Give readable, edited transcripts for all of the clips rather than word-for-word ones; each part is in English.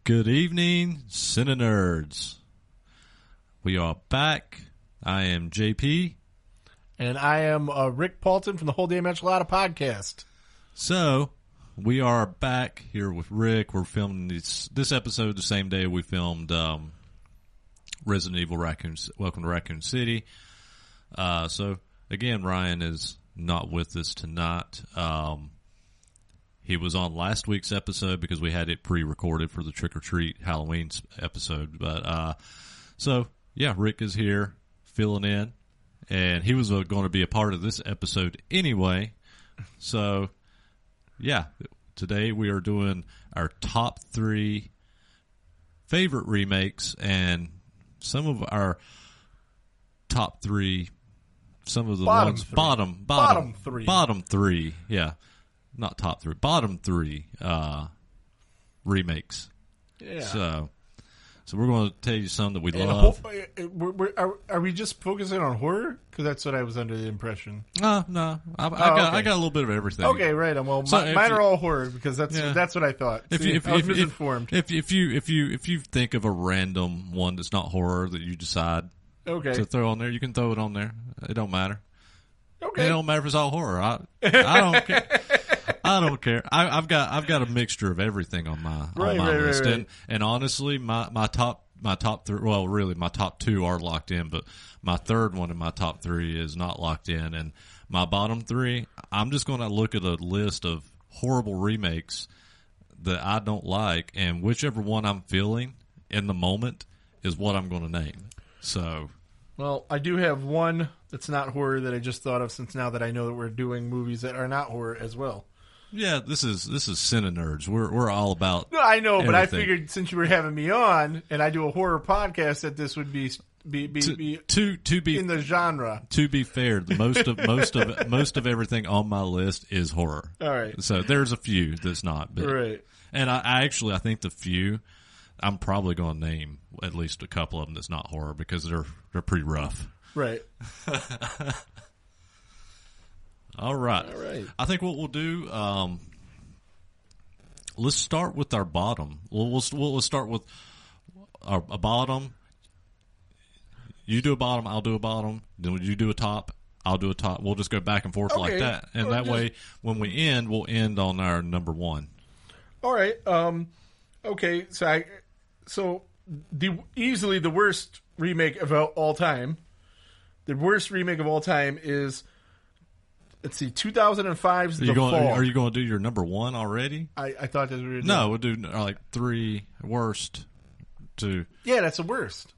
Good evening, CineNerds. We are back. I am JP. And I am Rick Paulton from the Whole Damn Enchilada podcast. So, we are back here with Rick. We're filming this episode the same day we filmed Resident Evil Welcome to Raccoon City. So, again, Ryan is not with us tonight. He was on last week's episode because we had it pre-recorded for the Trick or Treat Halloween episode. But so, yeah, Rick is here filling in. And he was going to be a part of this episode anyway. So, yeah, today we are doing our top 3 favorite remakes and some of our top 3, some of the bottom 3, yeah. Not top 3, bottom 3 remakes. Yeah. So we're going to tell you some that we love. Are we just focusing on horror? Because that's what I was under the impression. No. I got a little bit of everything. Okay, right. Well, mine are all horror because that's what I thought. I was misinformed. If you think of a random one that's not horror that you decide to throw on there, you can throw it on there. It don't matter. Okay. It don't matter if it's all horror. I don't care. I don't care. I've got a mixture of everything on my list, right. And honestly, my top 3. Well, really, my top 2 are locked in, but my third one in my top 3 is not locked in. And my bottom 3, I'm just going to look at a list of horrible remakes that I don't like, and whichever one I'm feeling in the moment is what I'm going to name. So, well, I do have one that's not horror that I just thought of since now that I know that we're doing movies that are not horror as well. Yeah, this is CineNerds. We're all about. No, I know, but everything. I figured since you were having me on, and I do a horror podcast, that this would be to be in the genre. To be fair, most of everything on my list is horror. All right. So there's a few that's not. But, right. And I think the few, I'm probably going to name at least a couple of them that's not horror because they're pretty rough. Right. All right. I think what we'll do, let's start with our bottom. Let's start with a bottom. You do a bottom, I'll do a bottom. Then you do a top, I'll do a top. We'll just go back and forth like that. And that way, when we end, we'll end on our number 1. All right. Okay. So easily the worst remake of all time. The worst remake of all time is, let's see, 2005's The Fog. Are you going to do your number 1 already? I thought that we were doing. No, we'll do like 3 worst to. Yeah, that's the worst.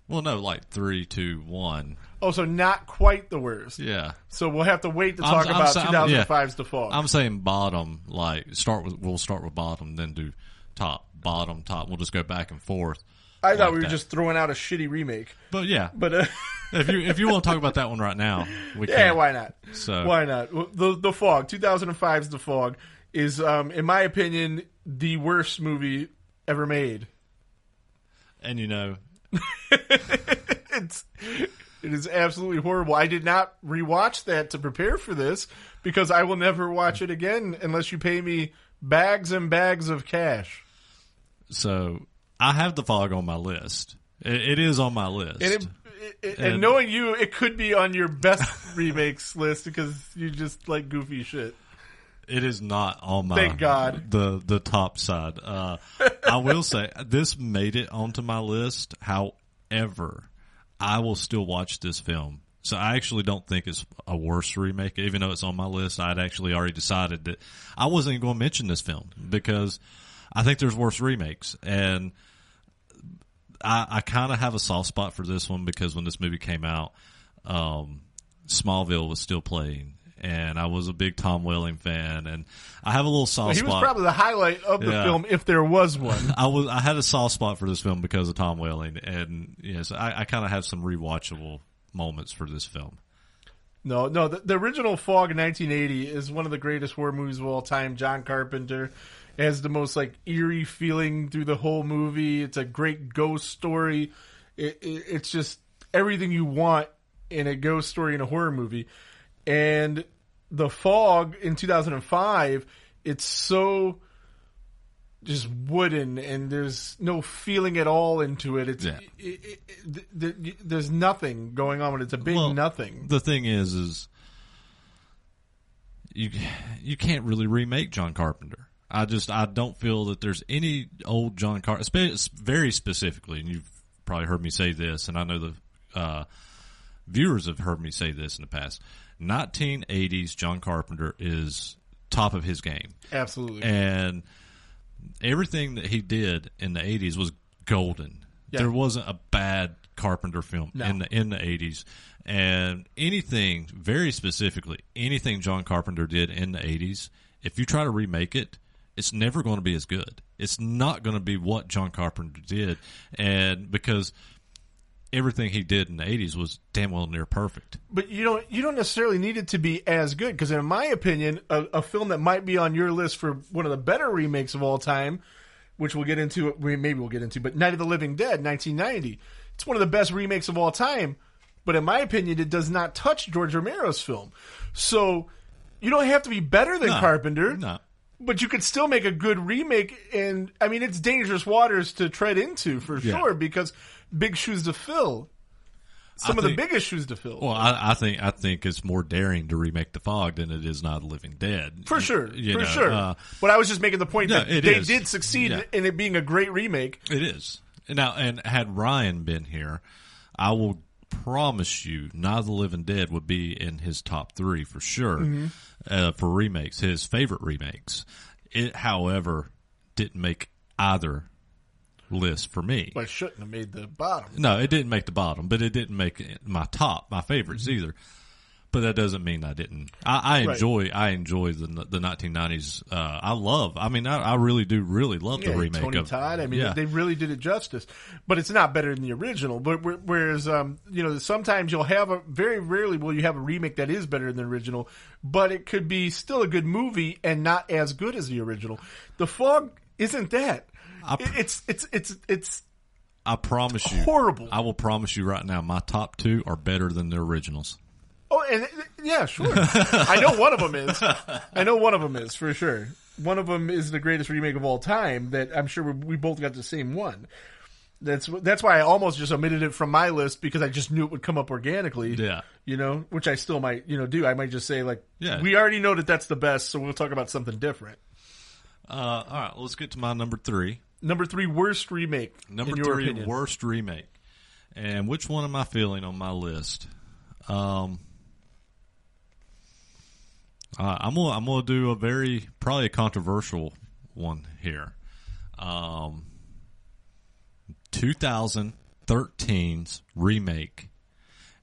Well, no, like 3, 2, 1. Oh, so not quite the worst. Yeah. So we'll have to wait to talk about 2005's The Fog. I'm saying bottom, like we'll start with bottom, then do top, bottom, top. We'll just go back and forth. I thought we were just throwing out a shitty remake. But yeah. But if you want to talk about that one right now, we can. Yeah, why not? So why not? The Fog, 2005's The Fog, is, in my opinion, the worst movie ever made. And it is absolutely horrible. I did not rewatch that to prepare for this because I will never watch it again unless you pay me bags and bags of cash. So I have The Fog on my list. It is on my list. And knowing you, it could be on your best remakes list because you just like goofy shit. It is not on my thank God the top side. I will say this made it onto my list. However, I will still watch this film. So I actually don't think it's a worse remake, even though it's on my list. I'd actually already decided that I wasn't even going to mention this film because I think there's worse remakes. And I kind of have a soft spot for this one because when this movie came out, Smallville was still playing. And I was a big Tom Welling fan, and I have a little soft spot. He was probably the highlight of the film, if there was one. I had a soft spot for this film because of Tom Welling, and yes, I kind of have some rewatchable moments for this film. No, the original Fog in 1980 is one of the greatest horror movies of all time. John Carpenter. It has the most eerie feeling through the whole movie. It's a great ghost story. It's just everything you want in a ghost story in a horror movie. And The Fog in 2005, it's so just wooden, and there's no feeling at all into it. It's there's nothing going on with it. It's a big nothing. The thing is you can't really remake John Carpenter. I don't feel that there's any old John Carpenter, very specifically, and you've probably heard me say this, and I know the viewers have heard me say this in the past. 1980s John Carpenter is top of his game. Absolutely. And everything that he did in the 80s was golden. Yeah. There wasn't a bad Carpenter film in the 80s. And anything, very specifically, anything John Carpenter did in the 80s, if you try to remake it, it's never going to be as good. It's not going to be what John Carpenter did. And because everything he did in the 80s was damn well near perfect. But you don't necessarily need it to be as good, because in my opinion, a film that might be on your list for one of the better remakes of all time, which we'll get into, but Night of the Living Dead, 1990. It's one of the best remakes of all time, but in my opinion, it does not touch George Romero's film. So you don't have to be better than Carpenter. No. But you could still make a good remake, and I mean, it's dangerous waters to tread into for sure, because big shoes to fill. Some of the biggest shoes to fill. Well, I think it's more daring to remake The Fog than it is Night of the Living Dead. For sure. But I was just making the point that they did succeed in it being a great remake. It is. Now, and had Ryan been here, I will promise you Night of the Living Dead would be in his top 3 for sure for remakes, his favorite remakes. It, however, didn't make either list for me. But it shouldn't have made the bottom. No, it didn't make the bottom, but it didn't make my favorites either. But that doesn't mean I didn't. I enjoy the 1990s. I really do love the remake Tony of Todd. I mean, they really did it justice. But it's not better than the original. But whereas sometimes very rarely will you have a remake that is better than the original, but it could be still a good movie and not as good as the original. The Fog isn't that. It's I promise you, horrible. I will promise you right now, my top 2 are better than the originals. Oh, and yeah, sure. I know one of them is for sure. One of them is the greatest remake of all time. That I'm sure we both got the same one. That's why I almost just omitted it from my list, because I just knew it would come up organically. Yeah, which I still might do. I might just say we already know that that's the best, so we'll talk about something different. All right, let's get to my number 3. Number 3 worst remake. Number 3 worst remake. And which one am I feeling on my list? I'm gonna do probably a controversial one here. 2013's remake,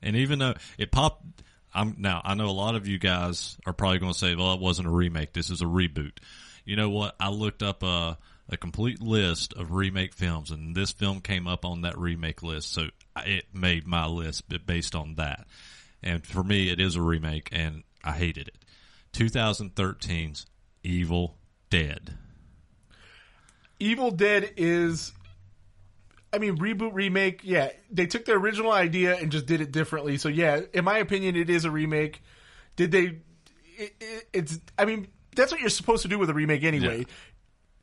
and even though it popped, I know a lot of you guys are probably going to say, "Well, it wasn't a remake. This is a reboot." You know what? I looked up a complete list of remake films, and this film came up on that remake list, so it made my list based on that. And for me, it is a remake, and I hated it. 2013's Evil Dead. Evil Dead is, reboot, remake, they took the original idea and just did it differently. So in my opinion, it is a remake. Did they, that's what you're supposed to do with a remake anyway,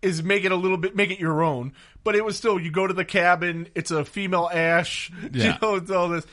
is make it your own. But it was still, you go to the cabin, it's a female Ash, it's all this.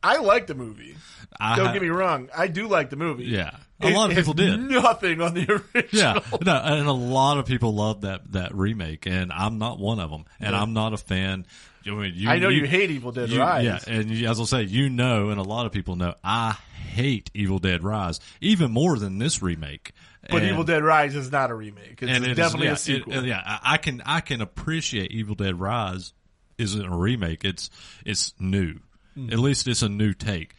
I like the movie. Don't get me wrong. I do like the movie. Yeah. A lot of people did. Nothing on the original. Yeah. No, and a lot of people love that remake, and I'm not one of them. And I'm not a fan. I know you hate Evil Dead Rise. Yeah, and as I'll say, and a lot of people know, I hate Evil Dead Rise, even more than this remake. But Evil Dead Rise is not a remake. It's definitely a sequel. I can appreciate Evil Dead Rise isn't a remake. It's new. At least it's a new take.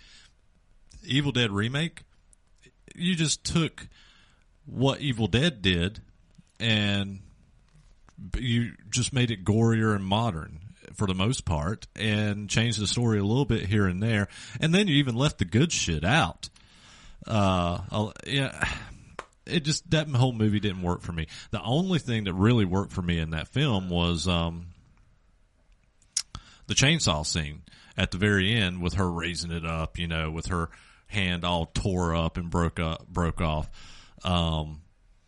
Evil Dead Remake, you just took what Evil Dead did and you just made it gorier and modern for the most part and changed the story a little bit here and there. And then you even left the good shit out. It just, that whole movie didn't work for me. The only thing that really worked for me in that film was the chainsaw scene at the very end with her raising it up, with her hand all tore up and broke off.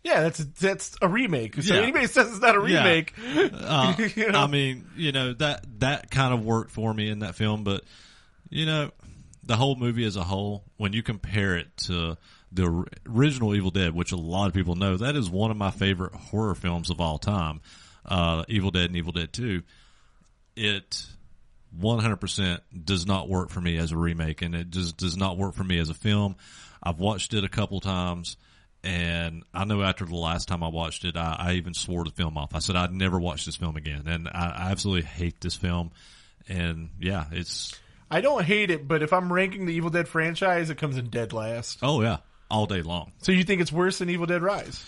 Yeah, that's a remake. So Yeah. anybody says it's not a remake, you know? I mean, that kind of worked for me in that film, but the whole movie as a whole, when you compare it to the original Evil Dead, which a lot of people know, that is one of my favorite horror films of all time, Evil Dead and Evil Dead 2, it 100% does not work for me as a remake, and it just does not work for me as a film. I've watched it a couple times, and I know after the last time I watched it, I even swore the film off. I said I'd never watch this film again, and I absolutely hate this film. And yeah, I don't hate it, but if I'm ranking the Evil Dead franchise, it comes in dead last. Oh yeah, all day long. So you think it's worse than Evil Dead Rise?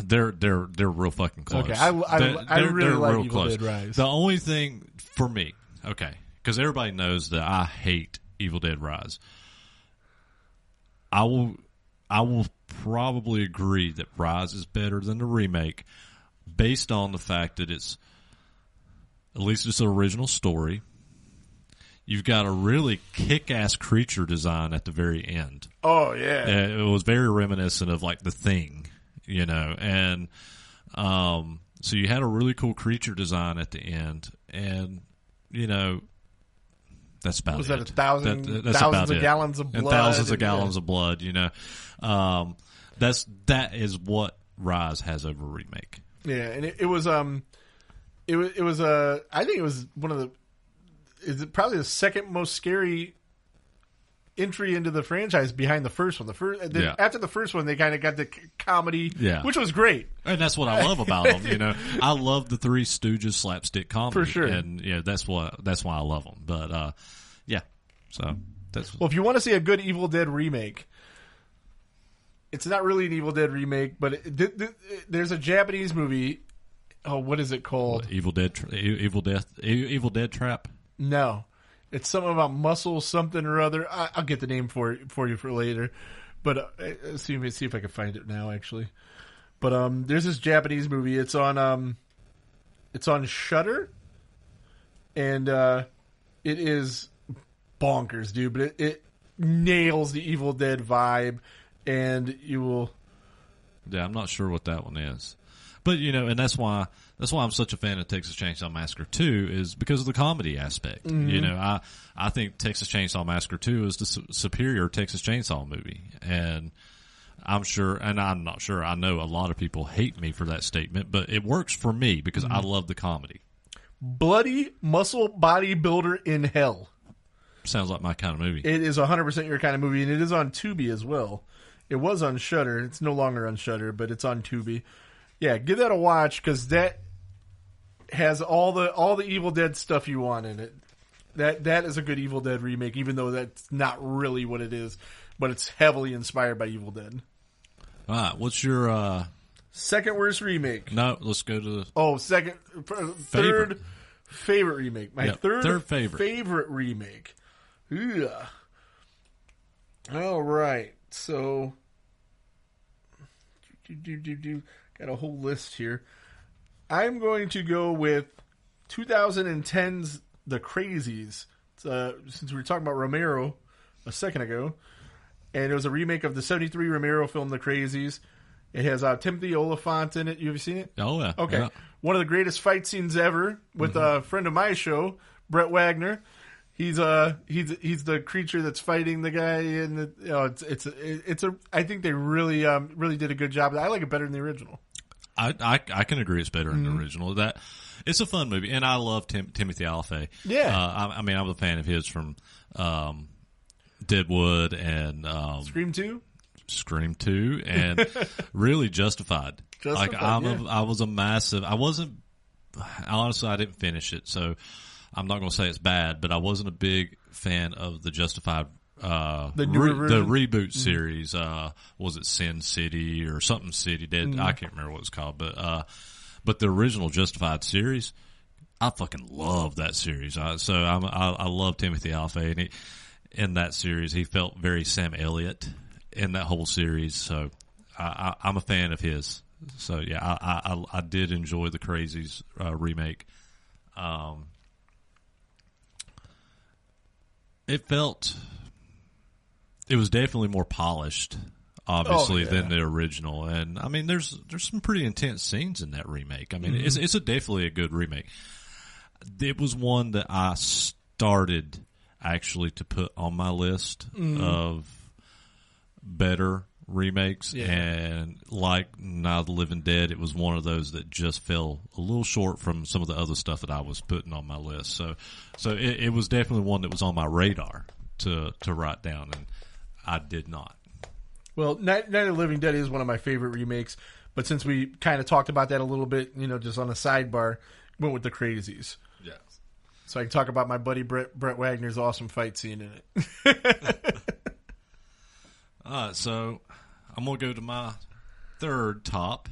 They're real fucking close. Okay, I really like Evil Dead Rise. The only thing for me, okay, because everybody knows that I hate Evil Dead Rise. I will probably agree that Rise is better than the remake, based on the fact that at least it's an original story. You've got a really kick-ass creature design at the very end. Oh yeah, it was very reminiscent of like The Thing, and so you had a really cool creature design at the end, and that's about was it. Was that thousands of gallons of blood? And thousands of gallons of blood, that is what Rise has over remake. Yeah, and it was I think it was one of the, is it probably the second most scary entry into the franchise behind the first one. After the first one, they kind of got the comedy, which was great. And that's what I love about them. I love the Three Stooges slapstick comedy for sure, and that's why I love them. But so that's well. If you want to see a good Evil Dead remake, it's not really an Evil Dead remake, but there's a Japanese movie. Oh, what is it called? Evil Dead Trap. No. It's something about muscle something or other. I'll get the name for you for later. But see if I can find it now, actually. But there's this Japanese movie. It's on Shudder, and it is bonkers, dude. But it nails the Evil Dead vibe, and you will. Yeah, I'm not sure what that one is, but and that's why I'm such a fan of Texas Chainsaw Massacre 2, is because of the comedy aspect. Mm-hmm. I think Texas Chainsaw Massacre 2 is the superior Texas Chainsaw movie, and I'm not sure. I know a lot of people hate me for that statement, but it works for me because I love the comedy. Bloody muscle bodybuilder in hell. Sounds like my kind of movie. It is 100% your kind of movie, and it is on Tubi as well. It was on Shudder. It's no longer on Shudder, but it's on Tubi. Yeah, give that a watch, because that has all the Evil Dead stuff you want in it. That is a good Evil Dead remake, even though that's not really what it is, but it's heavily inspired by Evil Dead. All right, what's your second worst remake? No, let's go to the third favorite remake. My third favorite remake. Ugh. All right, so got a whole list here. I'm going to go with 2010's The Crazies. Since we were talking about Romero a second ago, and it was a remake of the 73 Romero film The Crazies. It has Timothy Olyphant in it. You ever seen it? Oh yeah. Okay. Yeah. One of the greatest fight scenes ever with a friend of my show, Brett Wagner. He's the creature that's fighting the guy, and I think they really did a good job. I like it better than the original. I can agree it's better than the original. That it's a fun movie, and I love Timothy Olyphant. Yeah, I mean, I'm a fan of his from Deadwood and Scream 2, and really Justified. I was a massive. Honestly, I didn't finish it, so I'm not going to say it's bad, but I wasn't a big fan of the Justified. The reboot series, was it Sin City or something City? I can't remember what it's called, but the original Justified series, I fucking love that series. I love Timothy Olyphant, and in that series, he felt very Sam Elliott in that whole series. So I'm a fan of his. So yeah, I did enjoy the Crazies remake. It was definitely more polished obviously, than the original. And I mean, there's some pretty intense scenes in that remake. I mean, it's definitely a good remake. It was one that I started actually to put on my list of better remakes, and like Night of the Living Dead, it was one of those that just fell a little short from some of the other stuff that I was putting on my list. So it was definitely one that was on my radar to write down, and I did not. Well, Night of the Living Dead is one of my favorite remakes, but since we kind of talked about that a little bit, just on a sidebar, went with the Crazies. Yes. So I can talk about my buddy Brett Wagner's awesome fight scene in it. All right, so I'm going to go to my third top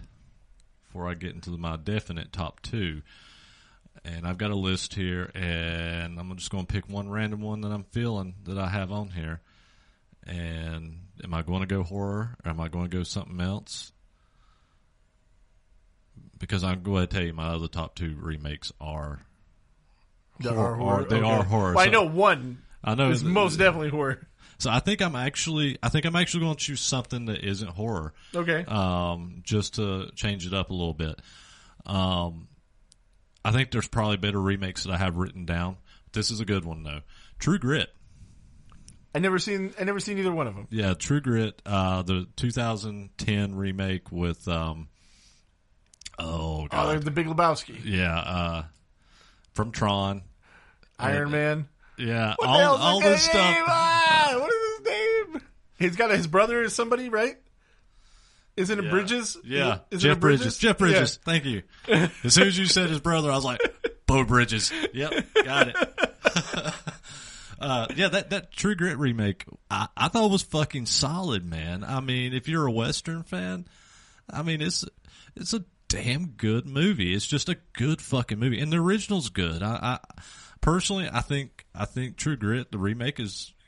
before I get into my definite top two. And I've got a list here, and I'm just going to pick one random one that I'm feeling that I have on here. And am I going to go horror, or am I going to go something else? Because I'm going to tell you my other top two remakes are horror. They are horror. Well, I know one is most definitely horror. So I think I'm actually going to choose something that isn't horror. Okay. Just to change it up a little bit. I think there's probably better remakes that I have written down. This is a good one though. True Grit. I never seen either one of them. Yeah, True Grit, the 2010 remake with the Big Lebowski. Yeah, from Tron. Iron Man. Yeah, all this stuff. What is his name? He's got his brother is somebody, right? Isn't it Bridges? Yeah, is Jeff it Bridges. Jeff Bridges. Yeah. Thank you. As soon as you said his brother, I was like, Bo Bridges. Yep, got it. That True Grit remake, I thought was fucking solid, man. I mean, if you're a Western fan, I mean, it's a damn good movie. It's just a good fucking movie, and the original's good. I personally, I think True Grit, the remake,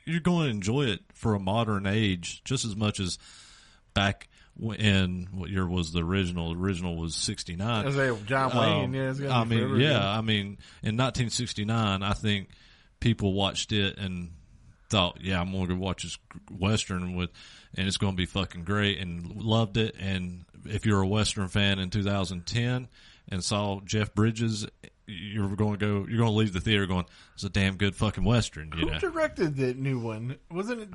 you're going to enjoy it for a modern age just as much as back in what year was the original? The original was 1969. I was like John Wayne. I mean, in 1969, I think people watched it and thought, yeah, I'm going to go watch this Western and it's going to be fucking great, and loved it. And if you're a Western fan in 2010 and saw Jeff Bridges, you're going to leave the theater going, it's a damn good fucking Western. Who directed that new one? Wasn't it?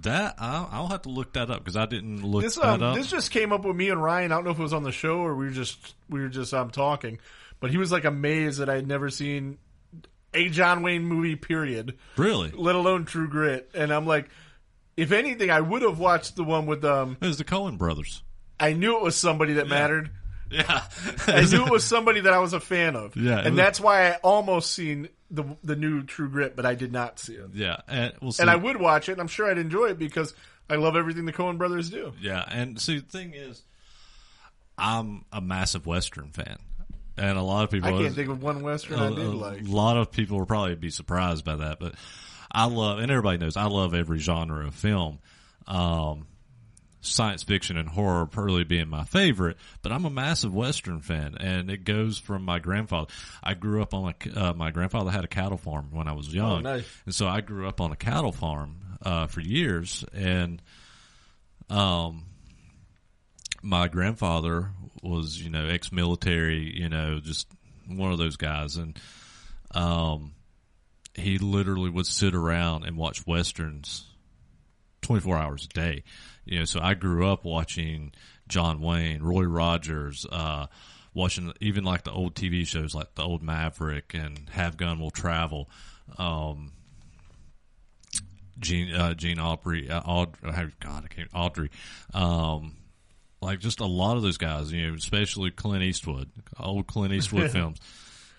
That I'll have to look that up because I didn't look that up. This just came up with me and Ryan. I don't know if it was on the show or we were just talking, but he was like amazed that I had never seen a John Wayne movie, period. Really? Let alone True Grit. And I'm like, if anything, I would have watched the one with It was the Coen brothers. I knew it was somebody that mattered. Yeah. I knew it was somebody that I was a fan of. Yeah. And that's why I almost seen the new True Grit, but I did not see it. Yeah. And I would watch it, and I'm sure I'd enjoy it because I love everything the Coen brothers do. Yeah. And see, the thing is, I'm a massive Western fan. And a lot of people... I can't think of one Western I did like. A lot of people will probably be surprised by that, but I love... And everybody knows, I love every genre of film. Science fiction and horror probably being my favorite, but I'm a massive Western fan, and it goes from my grandfather. I grew up on my grandfather had a cattle farm when I was young. Oh, nice. And so I grew up on a cattle farm for years, and my grandfather was, ex-military, just one of those guys, and he literally would sit around and watch Westerns 24 hours a day. So I grew up watching John Wayne, Roy Rogers, watching even like the old TV shows like The Old Maverick and Have Gun Will Travel, Gene Autry, Audrey, like just a lot of those guys, especially Clint Eastwood, old Clint Eastwood films.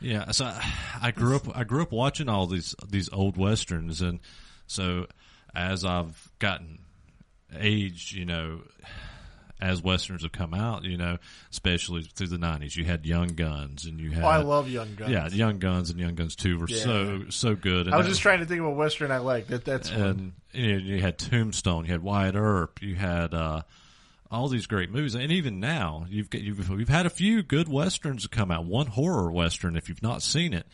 Yeah, so I grew up watching all these old Westerns, and so as I've gotten aged, as Westerns have come out, especially through the 90s, you had Young Guns, and you had... Oh, I love Young Guns. Yeah, Young Guns and Young Guns 2 were so good. And I was just trying to think of a Western I like. That's one. And you had Tombstone, you had Wyatt Earp, you had all these great movies, and even now you've had a few good Westerns come out. One horror Western, if you've not seen it,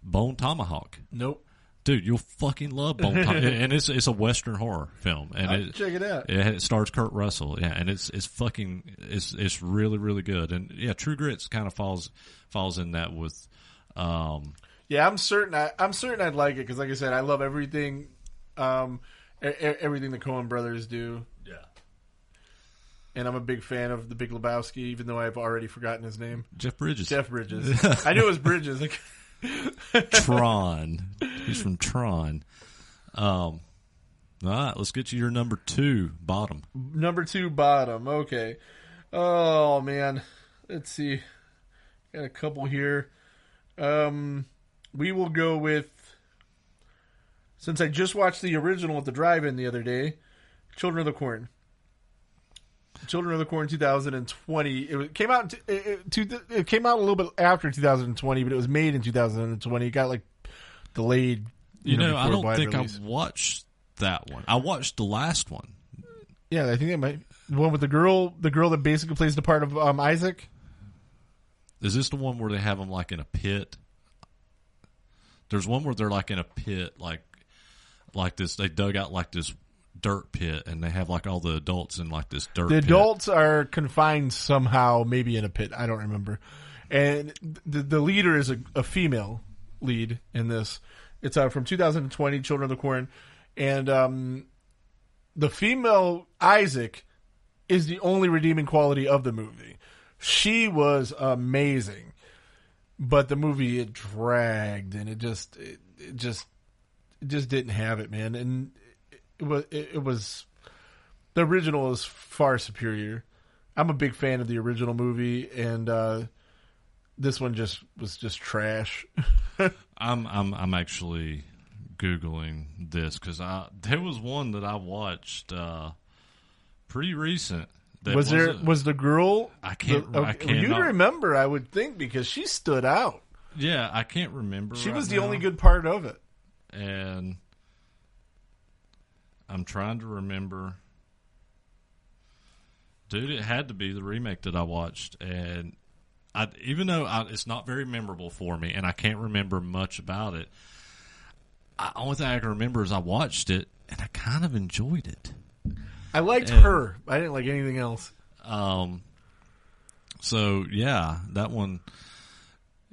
Bone Tomahawk. Nope. dude, you'll fucking love Bone Tomahawk. And it's a Western horror film, and check it out. It stars Kurt Russell, yeah, and it's really really good, and yeah, True Grit's kind of falls in that with. Yeah, I'm certain I'd like it because, like I said, I love everything, everything the Coen brothers do. Yeah. And I'm a big fan of the Big Lebowski, even though I've already forgotten his name. Jeff Bridges. I knew it was Bridges. Tron. He's from Tron. All right, let's get you your number 2 bottom. Number 2 bottom. Okay. Oh man, let's see. Got a couple here. We will go with, since I just watched the original at the drive-in the other day, Children of the Corn. Children of the Corn 2020. It came out. It came out a little bit after 2020, but it was made in 2020. It got like delayed. I don't think I watched that one. I watched the last one. Yeah, I think it might. The one with the girl that basically plays the part of Isaac. Is this the one where they have them like in a pit? There's one where they're like in a pit, like this. They dug out like this dirt pit, and they have like all the adults in like this dirt pit. The adults are confined somehow, maybe in a pit. I don't remember. And the leader is a female lead in this. It's from 2020, Children of the Corn. And the female Isaac is the only redeeming quality of the movie. She was amazing. But the movie, it dragged, and it just didn't have it, man. And it was the original is far superior. I'm a big fan of the original movie, and this one was just trash. I'm actually Googling this because there was one that I watched pretty recent. Was the girl? I can't. You'd remember, I would think, because she stood out. Yeah, I can't remember. She was the only good part of it. And I'm trying to remember. Dude, it had to be the remake that I watched, and even though it's not very memorable for me, and I can't remember much about it. The only thing I can remember is I watched it, and I kind of enjoyed it. I liked her. I didn't like anything else. So yeah, that one.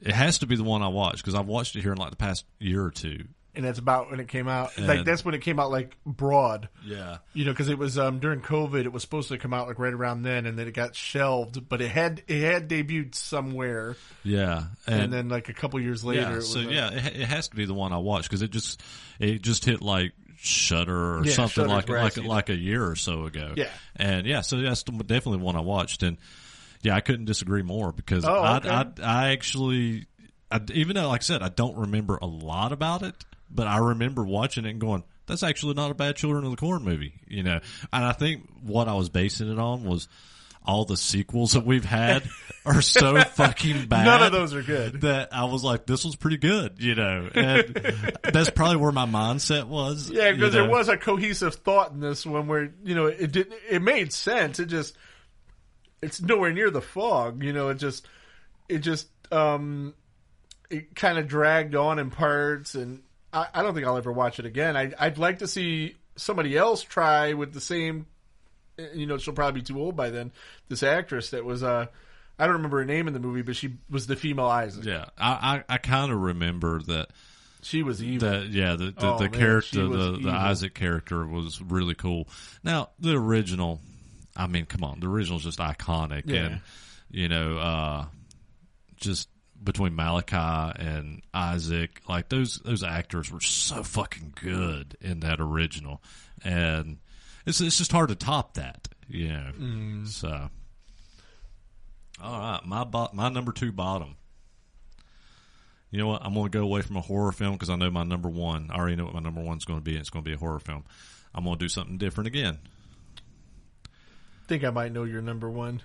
It has to be the one I watched because I've watched it here in like the past year or two. And that's about when it came out. Like that's when it came out, like broad. Yeah, because it was during COVID. It was supposed to come out like right around then, and then it got shelved. But it had debuted somewhere. Yeah, and then like a couple years later. Yeah, it has to be the one I watched because it just hit like Shudder or something like a year or so ago. Yeah, and so that's definitely one I watched, and yeah, I couldn't disagree more because I actually, even though like I said I don't remember a lot about it, but I remember watching it and going, that's actually not a bad Children of the Corn movie, And I think what I was basing it on was all the sequels that we've had are so fucking bad. None of those are good. That I was like, this was pretty good, And that's probably where my mindset was. Yeah, because there was a cohesive thought in this one where, it made sense. It's nowhere near the fog, it kind of dragged on in parts, and I don't think I'll ever watch it again. I'd like to see somebody else try with the same. She'll probably be too old by then. This actress that was, I don't remember her name in the movie, but she was the female Isaac. Yeah, I kind of remember that. She was evil. The character, the Isaac character was really cool. Now, the original, I mean, come on, the original's just iconic. Yeah. And, just between Malachi and Isaac, like those actors were so fucking good in that original. And it's just hard to top that, So, all right, my number 2 bottom. You know what? I'm going to go away from a horror film because I know my number 1. I already know what my number 1 is going to be. And it's going to be a horror film. I'm going to do something different again. I think I might know your number 1.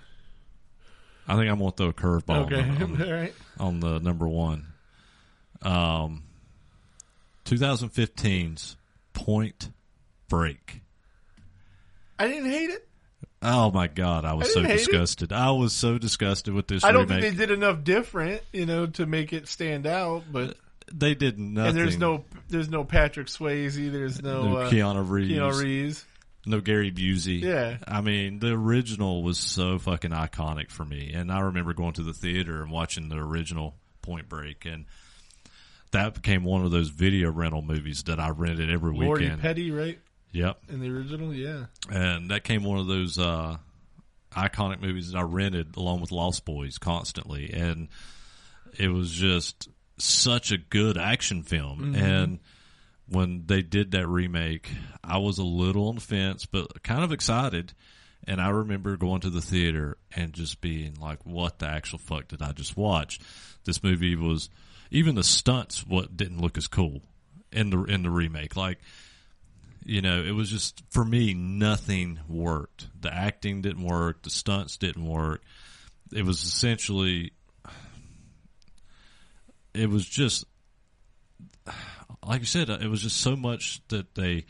I think I'm going to throw a curveball on the number 1. 2015's Point Break. I didn't hate it. Oh my God, I was so disgusted. I was so disgusted with this remake. I don't think they did enough different, to make it stand out, but they did nothing. And there's no There's no Patrick Swayze. There's no Keanu Reeves. Keanu Reeves. No Gary Busey. Yeah. I mean, the original was so fucking iconic for me. And I remember going to the theater and watching the original Point Break. And that became one of those video rental movies that I rented every weekend. Lori Petty, right? Yep. In the original, yeah. And that came one of those iconic movies that I rented along with Lost Boys constantly. And it was just such a good action film. Mm-hmm. And when they did that remake, I was a little on the fence, but kind of excited. And I remember going to the theater and just being like, what the actual fuck did I just watch? This movie was, even the stunts didn't look as cool in the remake. Like, you know, it was just, for me, nothing worked. The acting didn't work. The stunts didn't work. It was essentially, it was just, like you said, it was just so much that I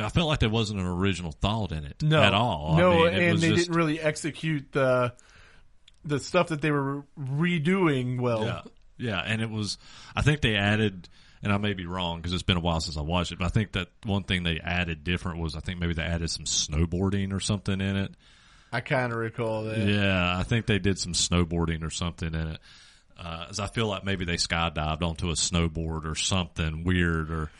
felt like there wasn't an original thought in it at all. No, I mean, and they didn't really execute the stuff that they were redoing well. Yeah, yeah, and it was, I think they added, and I may be wrong because it's been a while since I watched it, but I think that one thing they added different was, I think maybe they added some snowboarding or something in it. I kind of recall that. Yeah, I think they did some snowboarding or something in it. As I feel like maybe they skydived onto a snowboard or something weird, or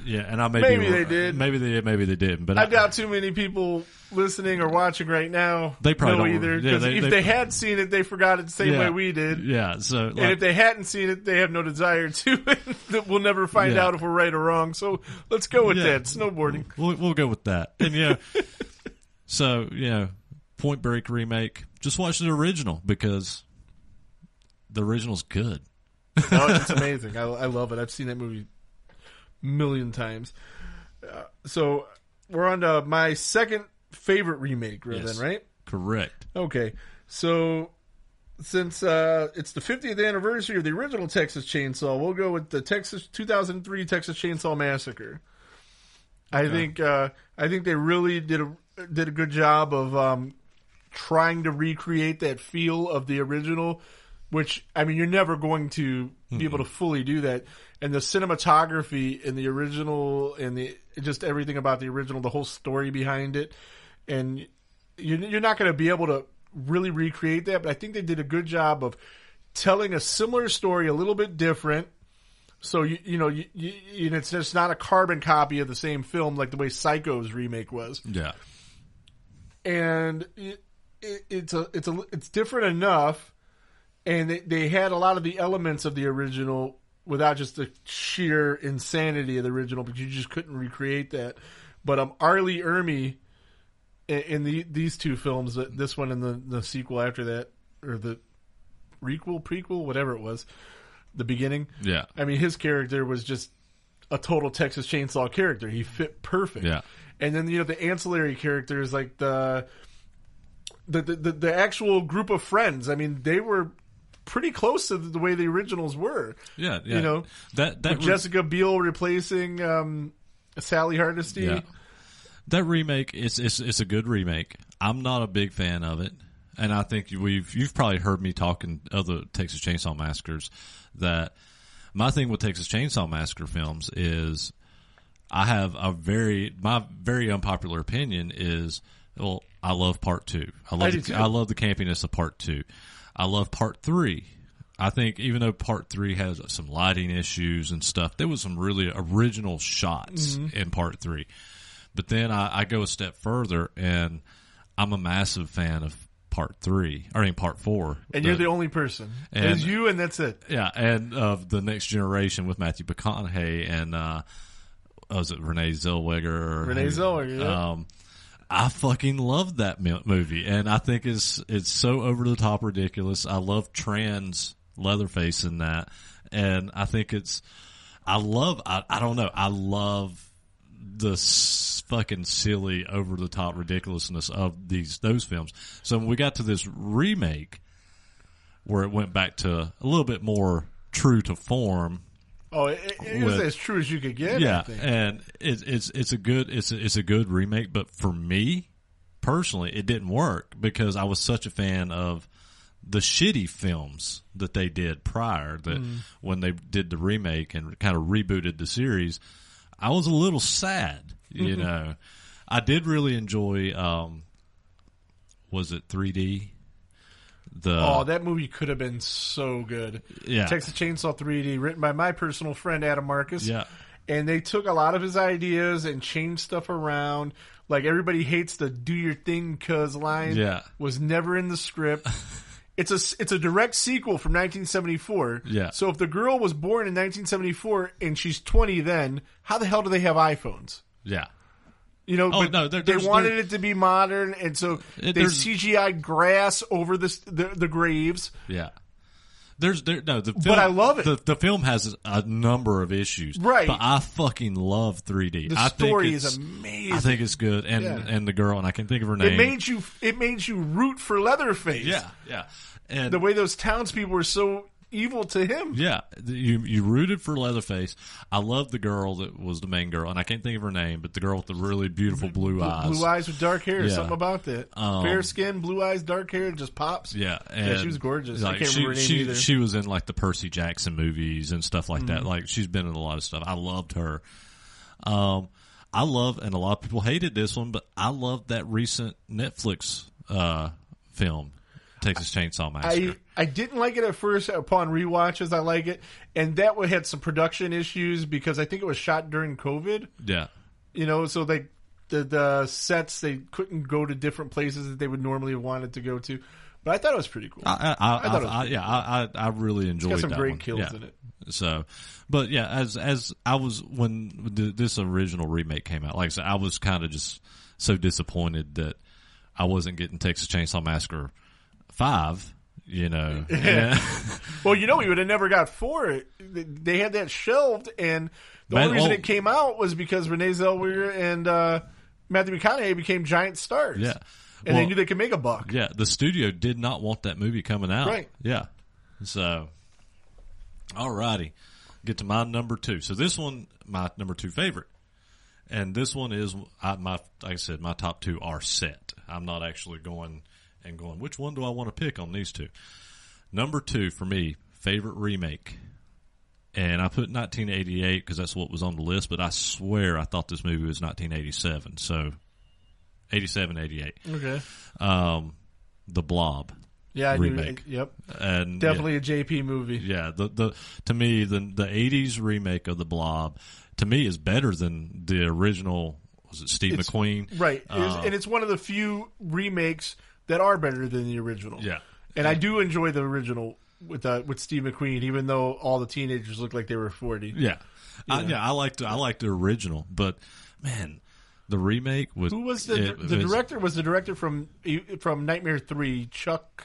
yeah, and maybe they did, maybe they didn't. But I doubt too many people listening or watching right now they probably know don't either. Because if they had seen it, they forgot it the same way we did. Yeah, so and if they hadn't seen it, they have no desire to. We'll never find out if we're right or wrong. So let's go with that snowboarding. We'll go with that. And so Point Break remake. Just watch the original because the original's good. No, it's amazing. I love it. I've seen that movie a million times. So we're on to my second favorite remake, then, right? Correct. Okay. So since it's the 50th anniversary of the original Texas Chainsaw, we'll go with the 2003 Texas Chainsaw Massacre. Okay. I think they really did a good job of trying to recreate that feel of the original. Which, I mean, you're never going to be able to fully do that. And the cinematography in the original and just everything about the original, the whole story behind it. And you're not going to be able to really recreate that. But I think they did a good job of telling a similar story, a little bit different. So, it's just not a carbon copy of the same film like the way Psycho's remake was. Yeah. And it's different enough. And they had a lot of the elements of the original without just the sheer insanity of the original, but you just couldn't recreate that. But Arlie Ermey in these two films, this one and the sequel after that, or the prequel, whatever it was, the beginning. Yeah. I mean, his character was just a total Texas Chainsaw character. He fit perfect. Yeah. And then the ancillary characters, like the actual group of friends. I mean, they were pretty close to the way the originals were. Yeah, yeah. With Jessica Biel replacing Sally Hardesty. Yeah. That remake, it's a good remake. I'm not a big fan of it, and I think you've probably heard me talking other Texas Chainsaw Massacres. That my thing with Texas Chainsaw Massacre films is I have my very unpopular opinion is, well, I love Part 2. I love the campiness of Part 2. I love Part 3. I think even though Part 3 has some lighting issues and stuff, there was some really original shots in Part 3. But then I go a step further, and I'm a massive fan of Part 4. And you're the only person. It's you, and that's it. Yeah, and of The Next Generation with Matthew McConaughey and was it Renee Zellweger? Renee Zellweger, yeah. I fucking love that movie, and I think it's so over the top ridiculous. I love trans Leatherface in that, and I think I don't know, I love the fucking silly over the top ridiculousness of those films. So when we got to this remake, where it went back to a little bit more true to form. Oh, it was as true as you could get. Yeah, I think. and it's a good remake, but for me personally, it didn't work because I was such a fan of the shitty films that they did prior, that when they did the remake and kind of rebooted the series, I was a little sad, you know. I did really enjoy, was it 3D? That movie could have been so good. Yeah. Texas Chainsaw 3D, written by my personal friend Adam Marcus. Yeah. And they took a lot of his ideas and changed stuff around. Like, everybody hates the "do your thing, cuz" line. Yeah. Was never in the script. It's a direct sequel from 1974. Yeah. So if the girl was born in 1974 and she's 20 then, how the hell do they have iPhones? Yeah. You know, Oh, but no, they wanted it to be modern, and so they CGI grass over the graves. Yeah. The film, but I love it. The film has a number of issues, right? But I fucking love 3D. The story is amazing. I think it's good, and the girl, and I can think of her name. It made you root for Leatherface. Yeah, yeah. And the way those townspeople were so evil to him. Yeah, you rooted for Leatherface. I love the girl that was the main girl, and I can't think of her name, but the girl with the really beautiful blue eyes. Blue eyes with dark hair. Yeah. Something about that. Fair skin, blue eyes, dark hair, it just pops. Yeah, and she was gorgeous. Like, I can't remember her name either. She was in like the Percy Jackson movies and stuff like that. Like, she's been in a lot of stuff. I loved her. I love, and a lot of people hated this one, but I loved that recent Netflix film, Texas Chainsaw Massacre. I didn't like it at first. Upon rewatches, I like it, and that one had some production issues because I think it was shot during COVID. Yeah, you know, so the sets, they couldn't go to different places that they would normally have wanted to go to. But I thought it was pretty cool. I really enjoyed that. It's got some great one. kills in it. So, but yeah, as I was when this original remake came out, like I said, I was kind of just so disappointed that I wasn't getting Texas Chainsaw Massacre 5. You know, yeah. Well, you know, we would have never got 4. They had that shelved, and the only reason it came out was because Renee Zellweger and Matthew McConaughey became giant stars. Yeah, and they knew they could make a buck. Yeah, the studio did not want that movie coming out. Right. Yeah. So, alrighty, get to my number 2. So this one, my number 2 favorite, and this one is like I said, my top 2 are set. I'm not actually going, which one do I want to pick on these 2? Number 2 for me, favorite remake. And I put 1988 because that's what was on the list, but I swear I thought this movie was 1987. So 87, 88. Okay. The Blob. Yeah, I remake. Yep. And definitely a JP movie. Yeah, to me the 80s remake of The Blob to me is better than the original. Was it Steve McQueen? Right. And it's one of the few remakes that are better than the original. Yeah. And I do enjoy the original with Steve McQueen, even though all the teenagers look like they were 40. Yeah. I liked the original, but man, the remake was. Who was the director? Was the director from Nightmare 3, Chuck?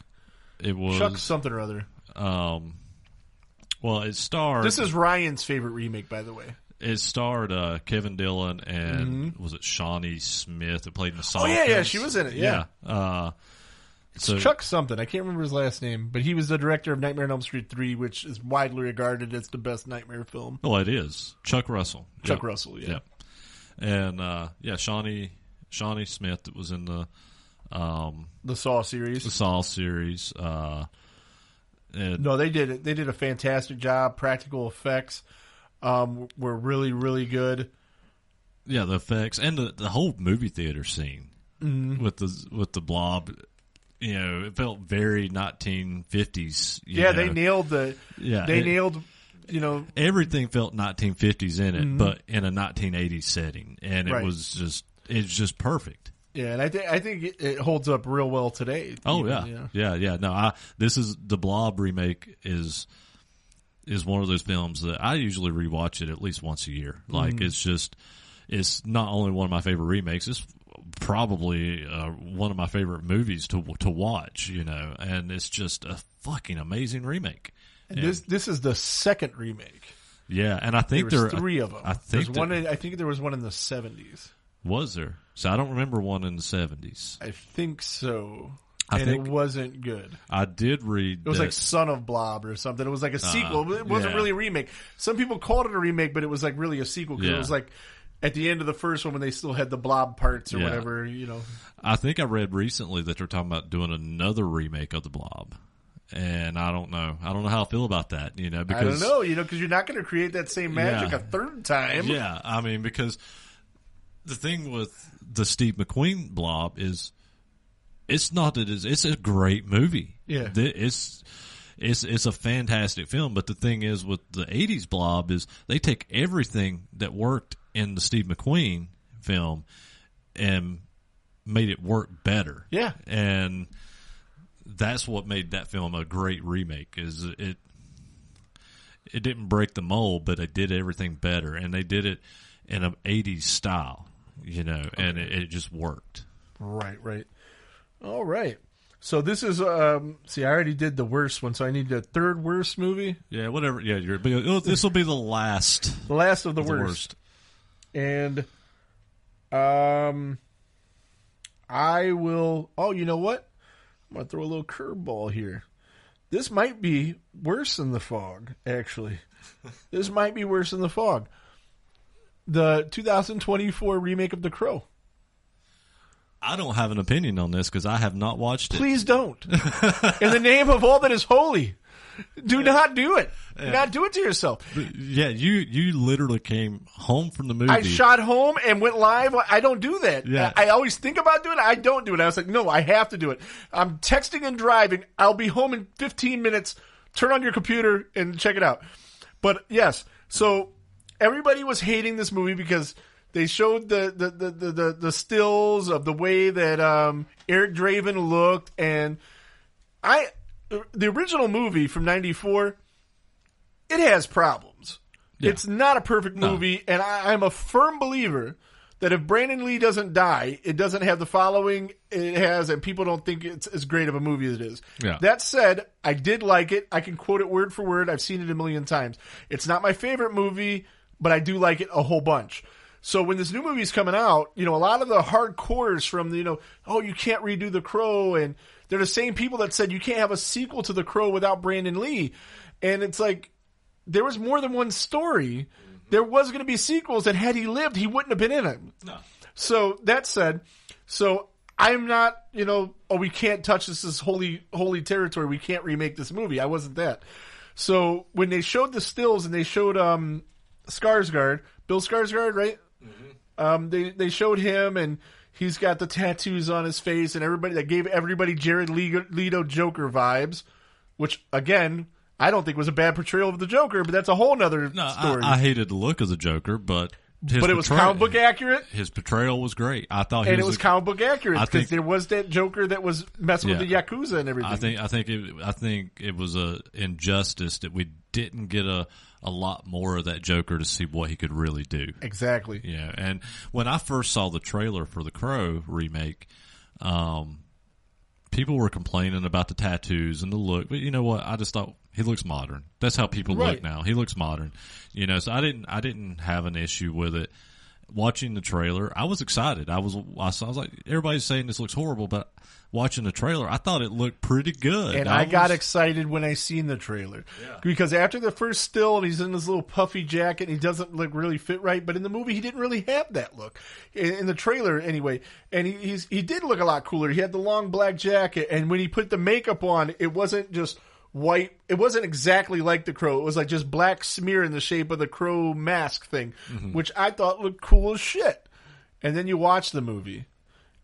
It was Chuck something or other. Well, it starred. This is Ryan's favorite remake, by the way. It starred Kevin Dillon and was it Shawnee Smith that played in the song? Oh yeah, she was in it. Yeah. It's Chuck something. I can't remember his last name, but he was the director of Nightmare on Elm Street 3, which is widely regarded as the best Nightmare film. Well, it is. Chuck Russell. Chuck Russell, yeah. And Shawnee Smith that was in the Saw series. The Saw series. No, they did it. They did a fantastic job. Practical effects were really, really good. Yeah, the effects and the whole movie theater scene with the Blob. You know, it felt very 1950s. They nailed the. Yeah, they nailed. You know, everything felt 1950s in it, but in a 1980s setting, and it's just perfect. Yeah, and I think it holds up real well today. Oh yeah. No, this is the Blob remake is one of those films that I usually rewatch it at least once a year. Like it's not only one of my favorite remakes, it's probably one of my favorite movies to watch. You know, and it's just a fucking amazing remake. And this is the second remake. Yeah, and I think there were 3 of them. I think there was one in the 70s. Was there? So I don't remember one in the 70s. I think so. It wasn't good. I did read it was like Son of Blob or something. It was like a sequel. It wasn't really a remake. Some people called it a remake, but it was like really a sequel because it was like at the end of the first one when they still had the blob parts or whatever, you know. I think I read recently that they're talking about doing another remake of the Blob. And I don't know how I feel about that, because I don't know, because you're not going to create that same magic a third time. Yeah, I mean, because the thing with the Steve McQueen Blob is, it's not that it's a great movie. Yeah, it's a fantastic film. But the thing is with the '80s Blob is they take everything that worked in the Steve McQueen film and made it work better. Yeah, and that's what made that film a great remake. Is it didn't break the mold, but it did everything better, and they did it in an '80s style, and it just worked. Right. All right. So this is see, I already did the worst one, so I need the third worst movie. Yeah, whatever. Yeah, this will be the last. The last of the worst. And I will. Oh, you know what? I'm going to throw a little curveball here. This might be worse than The Fog, actually. This might be worse than The Fog. The 2024 remake of The Crow. I don't have an opinion on this because I have not watched it. Please don't. In the name of all that is holy, do not do it. Do not do it to yourself. Yeah, you literally came home from the movie. I shot home and went live. I don't do that. Yeah. I always think about doing it. I don't do it. I was like, no, I have to do it. I'm texting and driving. I'll be home in 15 minutes. Turn on your computer and check it out. But yes, so everybody was hating this movie because they showed the stills of the way that Eric Draven looked, and the original movie from '94, it has problems. Yeah. It's not a perfect movie, and I'm a firm believer that if Brandon Lee doesn't die, it doesn't have the following it has, and people don't think it's as great of a movie as it is. Yeah. That said, I did like it. I can quote it word for word. I've seen it a million times. It's not my favorite movie, but I do like it a whole bunch. So when this new movie's coming out, a lot of the hardcores from the, you can't redo The Crow, and they're the same people that said you can't have a sequel to The Crow without Brandon Lee. And it's like, there was more than one story. There was going to be sequels, and had he lived, he wouldn't have been in it. No. So that said, I'm not, we can't touch this is holy territory. We can't remake this movie. I wasn't that. So when they showed the stills and they showed Skarsgård, Bill Skarsgård, right? Mm-hmm. They showed him, and he's got the tattoos on his face, and that gave everybody Jared Leto Joker vibes, which again, I don't think was a bad portrayal of the Joker, but that's a whole nother story. I hated the look of the Joker, but it was comic book accurate. His portrayal was great. I thought, it was comic book accurate because there was that Joker that was messing with the Yakuza and everything. I think it was a injustice that we didn't get a lot more of that Joker to see what he could really do. Exactly. Yeah, and when I first saw the trailer for the Crow remake, people were complaining about the tattoos and the look, but you know what? I just thought he looks modern. That's how people look now. He looks modern. So I didn't have an issue with it. Watching the trailer, I was excited. I was like, everybody's saying this looks horrible, but watching the trailer, I thought it looked pretty good. And I got excited when I seen the trailer. Yeah. Because after the first still, and he's in this little puffy jacket, and he doesn't look really fit right, but in the movie, he didn't really have that look. In the trailer, anyway. And he did look a lot cooler. He had the long black jacket, and when he put the makeup on, it wasn't just white. It wasn't exactly like the Crow. It was like just black smear in the shape of the Crow mask thing, which I thought looked cool as shit. And then you watch the movie.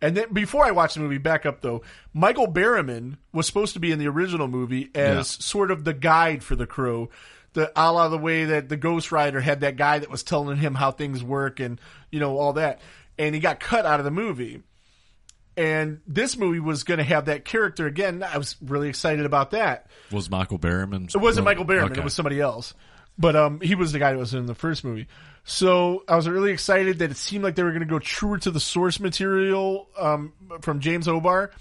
And then before I watched the movie, back up though, Michael Berryman was supposed to be in the original movie as sort of the guide for the Crow, a la the way that the Ghost Rider had that guy that was telling him how things work and all that. And he got cut out of the movie. And this movie was going to have that character again. I was really excited about that. Was Michael Berryman? It wasn't Michael Berryman. Okay. It was somebody else. But he was the guy that was in the first movie. So I was really excited that it seemed like they were going to go truer to the source material from James O'Barr.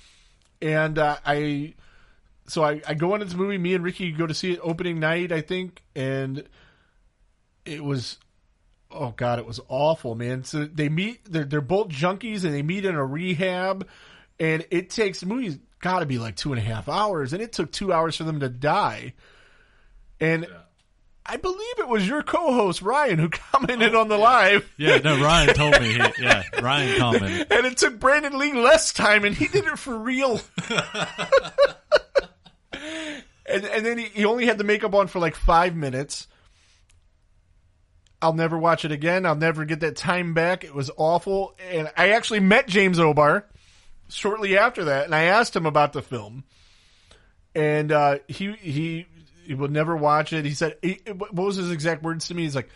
And I go into this movie. Me and Ricky go to see it opening night, I think. And it was... Oh God, it was awful, man. So they meet, they're both junkies and they meet in a rehab, and it takes, the movie's gotta be like 2.5 hours, and it took 2 hours for them to die. And I believe it was your co-host, Ryan, who commented on the live. Yeah, no, Ryan told me. Ryan commented. And it took Brandon Lee less time, and he did it for real. And then he only had the makeup on for like 5 minutes. I'll never watch it again. I'll never get that time back. It was awful. And I actually met James O'Barr shortly after that, and I asked him about the film. And he would never watch it. He said, what was his exact words to me? He's like,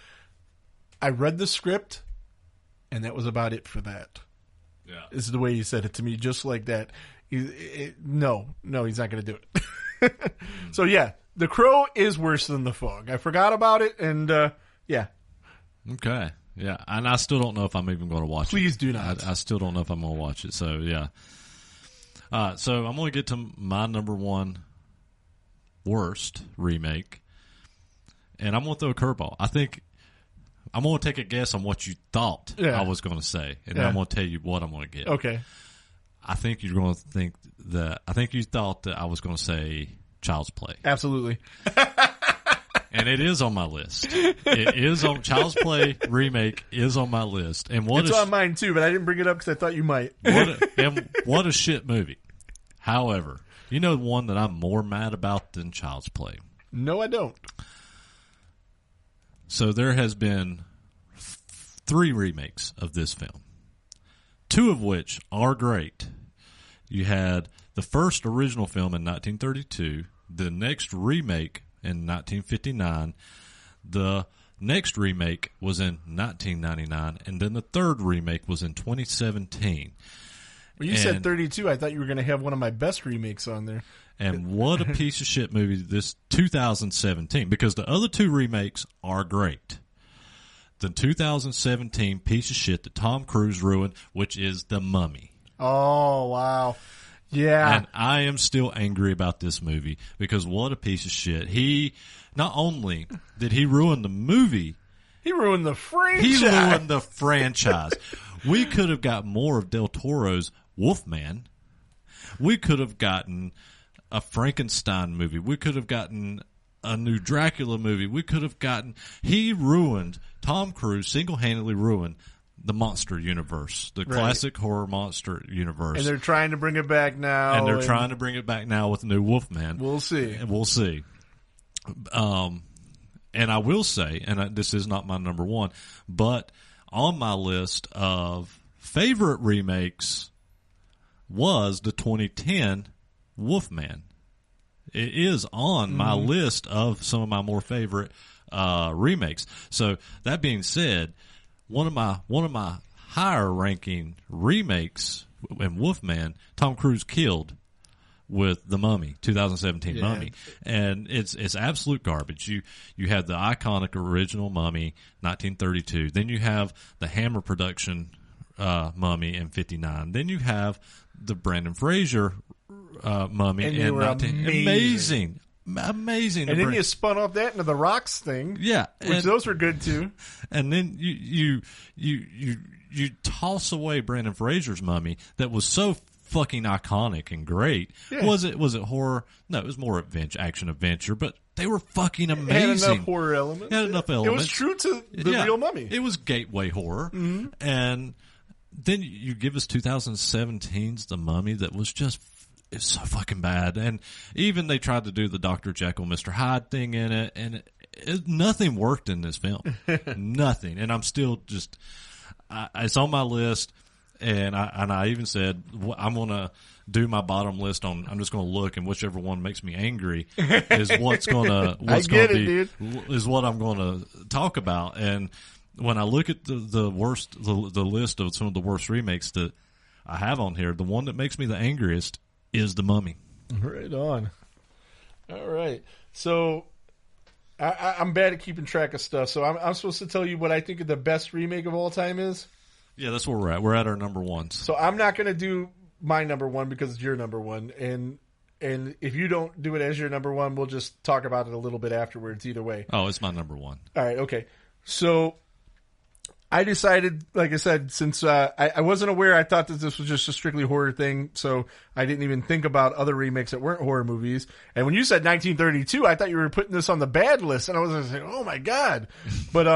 I read the script, and that was about it for that. Yeah. This is the way he said it to me, just like that. No, he's not going to do it. So, yeah, The Crow is worse than The Fog. I forgot about it, and yeah. Okay. Yeah, and I still don't know if I'm even going to watch it. Please do not. I still don't know if I'm going to watch it, so yeah. So I'm going to get to my number one worst remake, and I'm going to throw a curveball. I think I'm going to take a guess on what you thought I was going to say, and then I'm going to tell you what I'm going to get. Okay. I think you're going to think that. I think you thought that I was going to say Child's Play. Absolutely. And it is on my list. It is on Child's Play remake is on my list. And it's on mine too, but I didn't bring it up because I thought you might. What a shit movie. However, you know one that I'm more mad about than Child's Play. No, I don't. So there has been 3 remakes of this film, 2 of which are great. You had the first original film in 1932, the next remake in 1959, the next remake was in 1999, and then the third remake was in 2017. When you said 32, I thought you were going to have one of my best remakes on there. And what a piece of shit movie this 2017, because the other 2 remakes are great. The 2017 piece of shit that Tom Cruise ruined, which is The Mummy. Oh, wow. Yeah. And I am still angry about this movie because what a piece of shit. He, not only did he ruin the movie, he ruined the franchise. He ruined the franchise. We could have got more of Del Toro's Wolfman. We could have gotten a Frankenstein movie. We could have gotten a new Dracula movie. We could have gotten, Tom Cruise single-handedly ruined the monster universe, the classic horror monster universe. And they're trying to bring it back now. And they're trying to bring it back now with the new Wolfman. We'll see. And we'll see. And I will say, and this is not my number one, but on my list of favorite remakes was the 2010 Wolfman. It is on my list of some of my more favorite remakes. So that being said, one of my higher ranking remakes in Wolfman, Tom Cruise killed with The Mummy, 2017 Mummy, and it's absolute garbage. You have the iconic original Mummy, 1932. Then you have the Hammer production Mummy in 59. Then you have the Brendan Fraser Mummy in 19. Amazing. And then you spun off that into the Rocks thing. Yeah. Which those were good too. And then you toss away Brendan Fraser's Mummy that was so fucking iconic and great. Yeah. Was it horror? No, it was more action adventure, but they were fucking amazing. It had enough horror elements. It was true to the real Mummy. It was gateway horror. Mm-hmm. And then you give us 2017's The Mummy that was just it's so fucking bad. And even they tried to do the Dr. Jekyll, Mr. Hyde thing in it, and nothing worked in this film. Nothing. And I'm still just, it's on my list, and I even said, I'm going to do my bottom list on, I'm just going to look, and whichever one makes me angry is what's going to, is what I'm going to talk about. And when I look at the list of some of the worst remakes that I have on here, the one that makes me the angriest is The Mummy. Right on. All right. So I'm bad at keeping track of stuff. So I'm supposed to tell you what I think the best remake of all time is? Yeah, that's where we're at. We're at our number ones. So I'm not going to do my number one because it's your number one. And if you don't do it as your number one, we'll just talk about it a little bit afterwards either way. Oh, it's my number one. All right. Okay. So I decided, like I said, since I wasn't aware, I thought that this was just a strictly horror thing, so I didn't even think about other remakes that weren't horror movies. And when you said 1932, I thought you were putting this on the bad list, and I was like, oh my God. But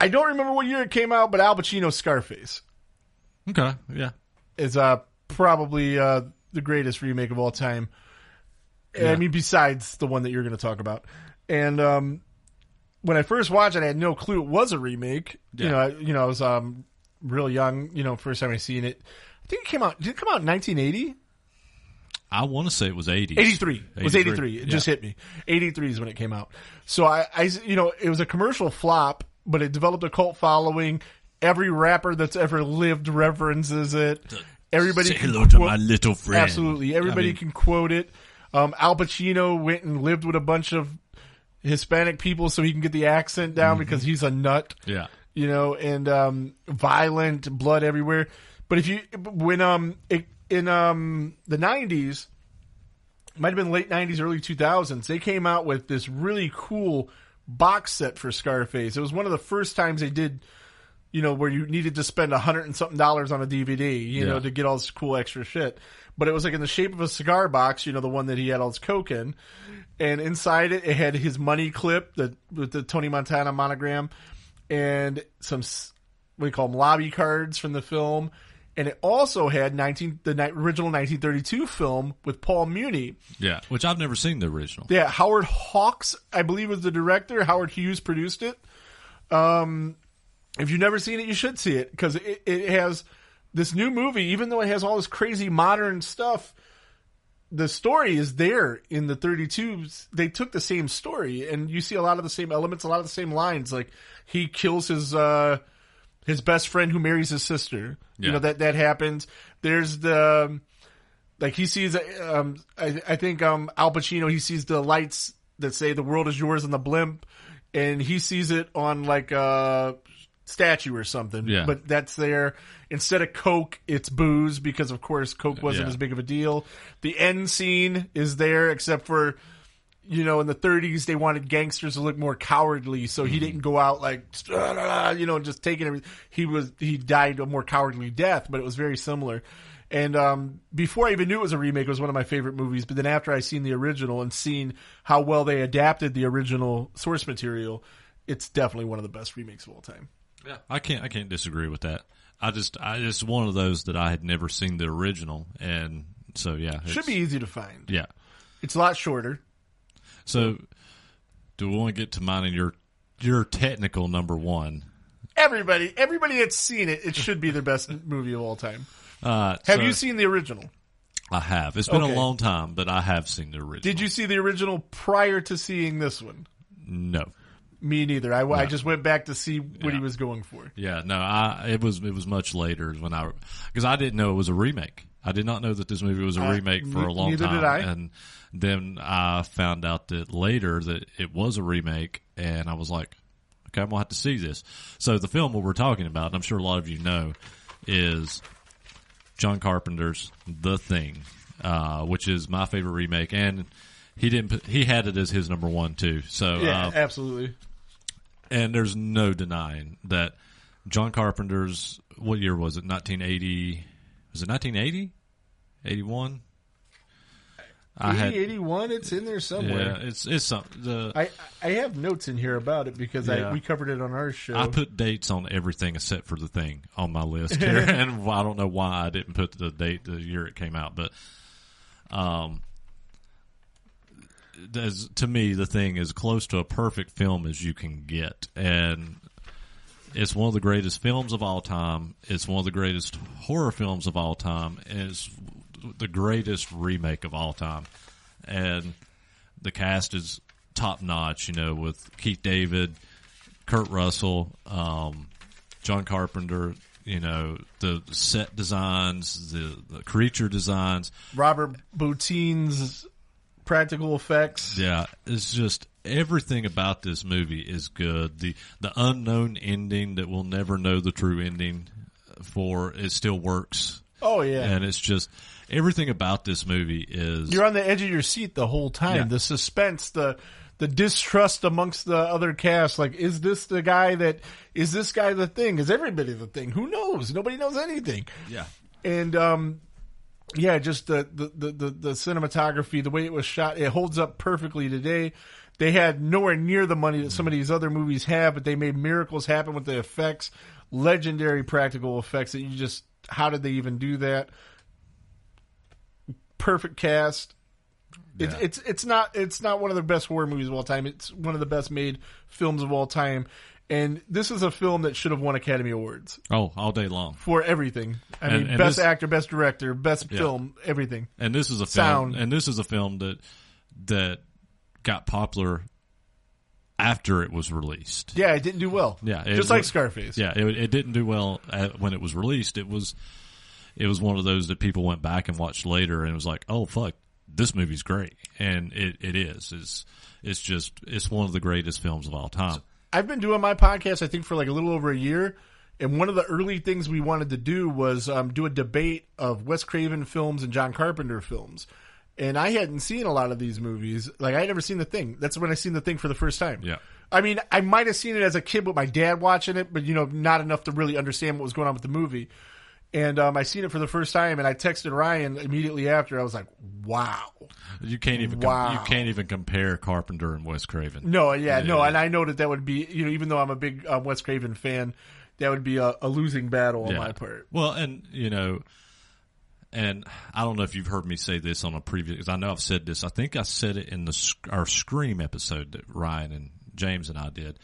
I don't remember what year it came out, but Al Pacino's Scarface. Okay, yeah. Is probably the greatest remake of all time. Yeah. I mean, besides the one that you're going to talk about. And when I first watched it, I had no clue it was a remake. Yeah. I was real young. First time I seen it. I think it came out. Did it come out in 1980? I want to say it was 80s. 83. It was 83. It just hit me. 83 is when it came out. So it was a commercial flop, but it developed a cult following. Every rapper that's ever lived references it. Everybody Say can hello to my little friend. Absolutely. Everybody can quote it. Al Pacino went and lived with a bunch of Hispanic people so he can get the accent down because he's a nut. Yeah. And violent, blood everywhere. But when in the 90s, might have been late 90s, early 2000s, they came out with this really cool box set for Scarface. It was one of the first times they did, where you needed to spend $100 and something on a DVD, to get all this cool extra shit. But it was like in the shape of a cigar box, the one that he had all his coke in. And inside it had his money clip with the Tony Montana monogram and some, what do you call them, lobby cards from the film. And it also had the original 1932 film with Paul Muni. Yeah, which I've never seen the original. Yeah, Howard Hawks, I believe, was the director. Howard Hughes produced it. If you've never seen it, you should see it because it has this new movie. Even though it has all this crazy modern stuff, the story is there in the 32s. They took the same story, and you see a lot of the same elements, a lot of the same lines. Like he kills his best friend who marries his sister. Yeah. That happens. There's he sees, I think Al Pacino, he sees the lights that say the world is yours on the blimp, and he sees it on like a statue or something. Yeah. But that's there. Instead of Coke, it's booze because, of course, Coke wasn't as big of a deal. The end scene is there, except for, in the 30s, they wanted gangsters to look more cowardly, so he didn't go out like, just taking everything. He died a more cowardly death, but it was very similar. And before I even knew it was a remake, it was one of my favorite movies. But then after I seen the original and seen how well they adapted the original source material, it's definitely one of the best remakes of all time. Yeah, I can't disagree with that. It's one of those that I had never seen the original, and so yeah, should be easy to find. Yeah, it's a lot shorter. So, do we want to get to mine and your technical number one? Everybody that's seen it, it should be their best movie of all time. Have you seen the original? I have. It's been a long time, but I have seen the original. Did you see the original prior to seeing this one? No. Me neither. I just went back to see what he was going for. Yeah, no, it was much later because I didn't know it was a remake. I did not know that this movie was a remake for a long time. Neither did I. And then I found out that later that it was a remake, and I was like, okay, I'm going to have to see this. So the film what we're talking about, and I'm sure a lot of you know, is John Carpenter's The Thing, which is my favorite remake, and he had it as his number one too. So yeah, absolutely. And there's no denying that John Carpenter's, what year was it? 1980. Was it 1980? 81? 81, it's in there somewhere. Yeah, it's something. I have notes in here about it because we covered it on our show. I put dates on everything except for The Thing on my list here, and I don't know why I didn't put the date, the year it came out, but to me, The Thing is close to a perfect film as you can get, and it's one of the greatest films of all time. It's one of the greatest horror films of all time, and it's the greatest remake of all time. And the cast is top notch, with Keith David, Kurt Russell, John Carpenter, the set designs, the creature designs, Robert Boutine's practical effects. Yeah, it's just everything about this movie is good. The unknown ending that we'll never know the true ending for, it still works. Oh yeah. And it's just everything about this movie is, you're on the edge of your seat the whole time. Yeah. The suspense, the distrust amongst the other cast, like, is this guy the Thing? Is everybody the Thing? Who knows? Nobody knows anything. Yeah. And yeah, just the cinematography, the way it was shot, it holds up perfectly today. They had nowhere near the money that some of these other movies have, but they made miracles happen with the effects, legendary practical effects that you just, how did they even do that? Perfect cast. Yeah. It's not one of the best horror movies of all time. It's one of the best made films of all time. And this is a film that should have won Academy Awards. Oh, all day long. For everything. I mean, best actor, best director, best film, everything. And this is a film, that got popular after it was released. Yeah, it didn't do well. Yeah, just like Scarface. Yeah, it didn't do well when it was released. It was one of those that people went back and watched later, and it was like, oh fuck, this movie's great, and it is. It's one of the greatest films of all time. I've been doing my podcast, I think, for like a little over a year, and one of the early things we wanted to do was do a debate of Wes Craven films and John Carpenter films. And I hadn't seen a lot of these movies. Like, I had never seen The Thing. That's when I seen The Thing for the first time. Yeah. I mean, I might have seen it as a kid with my dad watching it, but, not enough to really understand what was going on with the movie. And I seen it for the first time, and I texted Ryan immediately after. I was like, wow. You can't even compare Carpenter and Wes Craven. No, no. And I know that would be, even though I'm a big Wes Craven fan, that would be a losing battle on my part. Well, and, and I don't know if you've heard me say this on a previous, because I know I've said this. I think I said it in our Scream episode that Ryan and James and I did,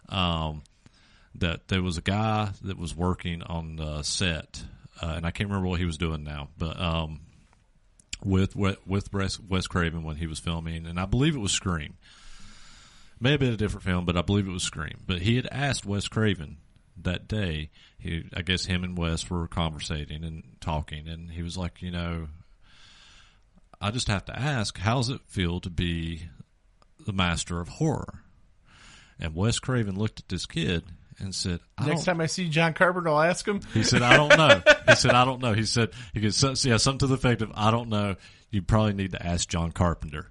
that there was a guy that was working on the set, and I can't remember what he was doing now, but with Wes Craven when he was filming, and I believe it was Scream. May have been a different film, but I believe it was Scream. But he had asked Wes Craven that day, I guess him and Wes were conversating and talking, and he was like, I just have to ask, how does it feel to be the master of horror? And Wes Craven looked at this kid and said, Next time I see John Carpenter, I'll ask him. He said, I don't know. He said, I don't know. He said, something to the effect of, I don't know. You probably need to ask John Carpenter.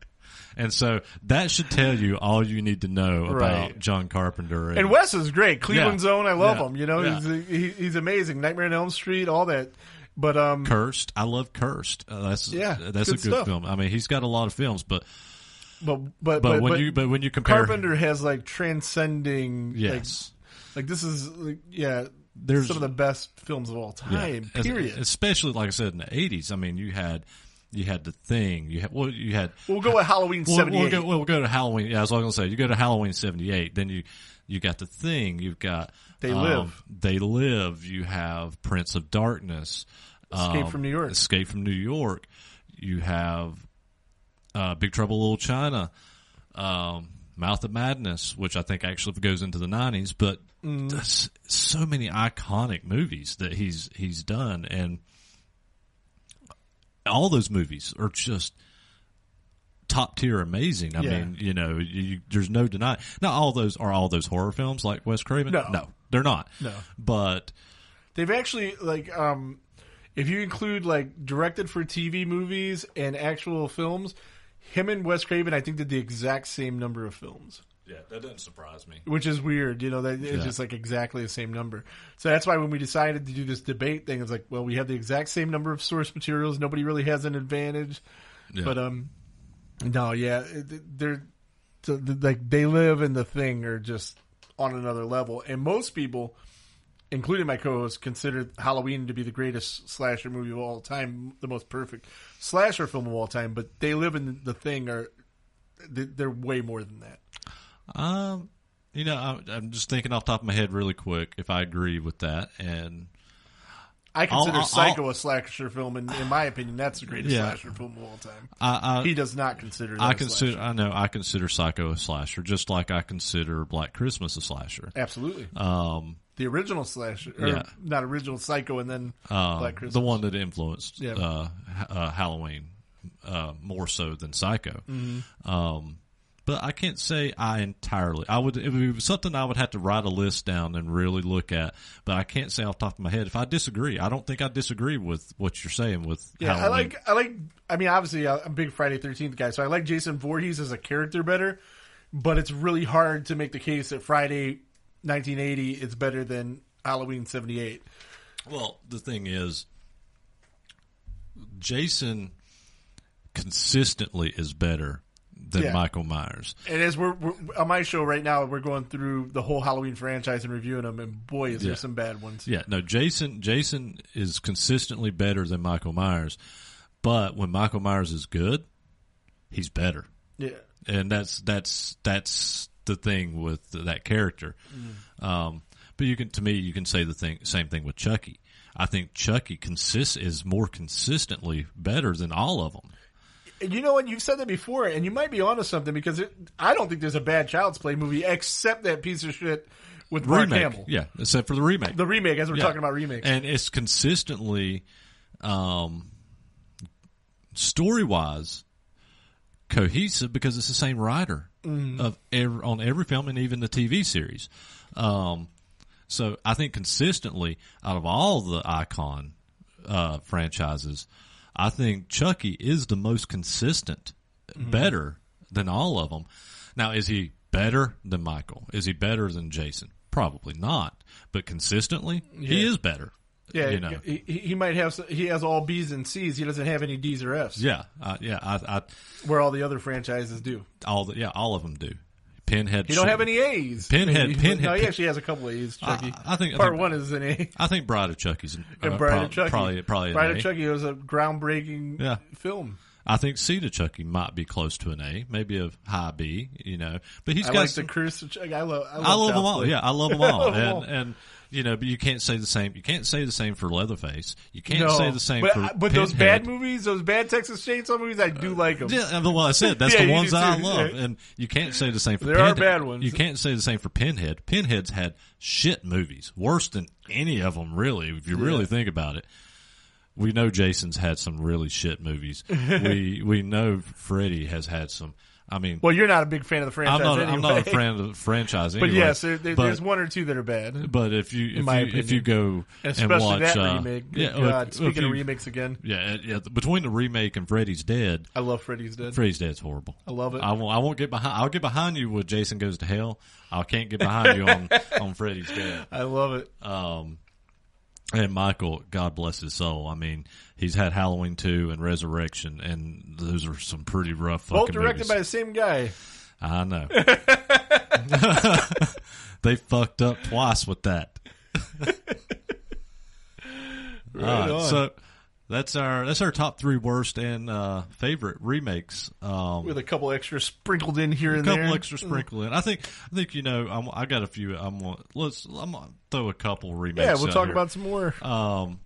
And so that should tell you all you need to know about John Carpenter. And Wes is great. Cleveland Zone, I love him. He's amazing. Nightmare on Elm Street, all that. But Cursed, I love Cursed. That's a good film. I mean, he's got a lot of films, but when you compare, Carpenter has like transcending. Yes, like this is there's some of the best films of all time. Yeah. Period. Especially like I said in the 80s. I mean, you had The Thing. We'll go with Halloween 78. We'll go to Halloween. Yeah, I was going to say you go to Halloween 78. Then you got The Thing. You've got They Live. They Live. You have Prince of Darkness. Escape from New York. You have Big Trouble in Little China. Mouth of Madness, which I think actually goes into the 90s. But so many iconic movies that he's done, and all those movies are just top tier amazing. I mean, there's no denying. Now, all those horror films like Wes Craven? No, they're not. No, but they've actually if you include like directed for TV movies and actual films, him and Wes Craven, I think, did the exact same number of films. Yeah, that doesn't surprise me. Which is weird, it's just like exactly the same number. So that's why when we decided to do this debate thing, it's like, well, we have the exact same number of source materials. Nobody really has an advantage. Yeah. But they're like They Live and The Thing are just on another level. And most people, including my co-host, consider Halloween to be the greatest slasher movie of all time, the most perfect slasher film of all time. But They Live and The Thing they're way more than that. I'm just thinking off the top of my head really quick if I agree with that, and I consider Psycho a slasher film, and in my opinion, that's the greatest slasher film of all time. He does not consider that a slasher. I consider Psycho a slasher, just like I consider Black Christmas a slasher. Absolutely. The original slasher, not original Psycho, and then Black Christmas, the one that influenced Halloween more so than Psycho. Mm-hmm. But I can't say I entirely. It would be something I would have to write a list down and really look at. But I can't say off the top of my head if I disagree. I don't think I disagree with what you're saying with Halloween. I mean, obviously, I'm a big Friday 13th guy, so I like Jason Voorhees as a character better. But it's really hard to make the case that Friday 1980 is better than Halloween 78. Well, the thing is, Jason consistently is better than Michael Myers. And as we're on my show right now, we're going through the whole Halloween franchise and reviewing them, and boy, is there some bad ones. Yeah, no, Jason is consistently better than Michael Myers, but when Michael Myers is good, he's better. Yeah. And that's the thing with that character. But you can say the same thing with Chucky. I think Chucky is more consistently better than all of them. You know what? You've said that before, and you might be onto something because I don't think there's a bad Child's Play movie except that piece of shit with Mark Hamill. Yeah, except for the remake. The remake, as we're talking about remakes. And it's consistently, story-wise, cohesive because it's the same writer on every film and even the TV series. So I think consistently, out of all the icon franchises, I think Chucky is the most consistent, better than all of them. Now, is he better than Michael? Is he better than Jason? Probably not. But consistently, he is better. Yeah, you know. he might have. He has all B's and C's. He doesn't have any D's or F's. Yeah, where all the other franchises do. All of them do. Pinhead. You don't have any A's. Pinhead. No, he actually has a couple of A's. Chucky. I think Part 1 is an A. I think Bride of Chucky's Bride of Chucky. Probably Bride an of A. Chucky was a groundbreaking film. I think Seed of Chucky might be close to an A, maybe a high B. You know, but he's got like the Curse of Chucky. I love them all. Yeah, I love them all. And you know, but you can't say the same. You can't say the same for Leatherface. You can't say the same for But Pinhead. those bad movies, those bad Texas Chainsaw movies, I do like them. Yeah, well, I said that's the ones I love, and you can't say the same for Pinhead. There are bad ones. You can't say the same for Pinhead. Pinhead's had shit movies, worse than any of them, really. If you really think about it, we know Jason's had some really shit movies. we know Freddy has had some. I mean, well, you're not a big fan of the franchise. I'm not a fan of the franchise anyway. But yes, there's one or two that are bad. But if you go especially and watch that remake, speaking of remakes again, between the remake and Freddy's Dead, I love Freddy's Dead. Freddy's Dead's horrible. I love it. I won't get behind. I'll get behind you with Jason Goes to Hell. I can't get behind you on Freddy's Dead. I love it. And Michael, God bless his soul. I mean, he's had Halloween 2 and Resurrection, and those are some pretty rough fucking movies. Both directed by the same guy. I know. They fucked up twice with that. Right on. So that's our top 3 worst and favorite remakes. With a couple extra sprinkled in here and there. A couple extra sprinkled in. I think you know. I got a few. I'm gonna throw a couple remakes. Yeah, we'll talk here. about some more.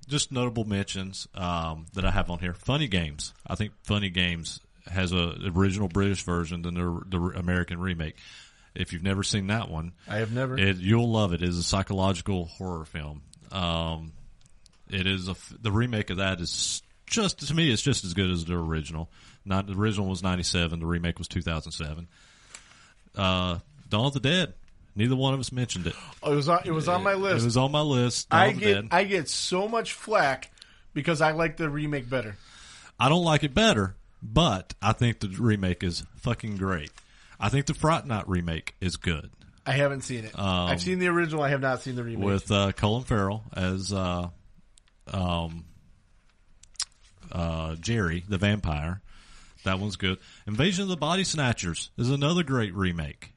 Just notable mentions that I have on here. Funny Games. I think Funny Games has a original British version than the American remake. If you've never seen that one, I have never. You'll love it. It is a psychological horror film. It is the remake of that is just, to me, it's just as good as the original. The original was 97. The remake was 2007. Dawn of the Dead. Neither one of us mentioned it. Oh, it was on my list. It was on my list. I get so much flack because I like the remake better. I don't like it better, but I think the remake is fucking great. I think the Fright Night remake is good. I haven't seen it. I've seen the original. I have not seen the remake. With Colin Farrell as Jerry, the vampire. That one's good. Invasion of the Body Snatchers is another great remake.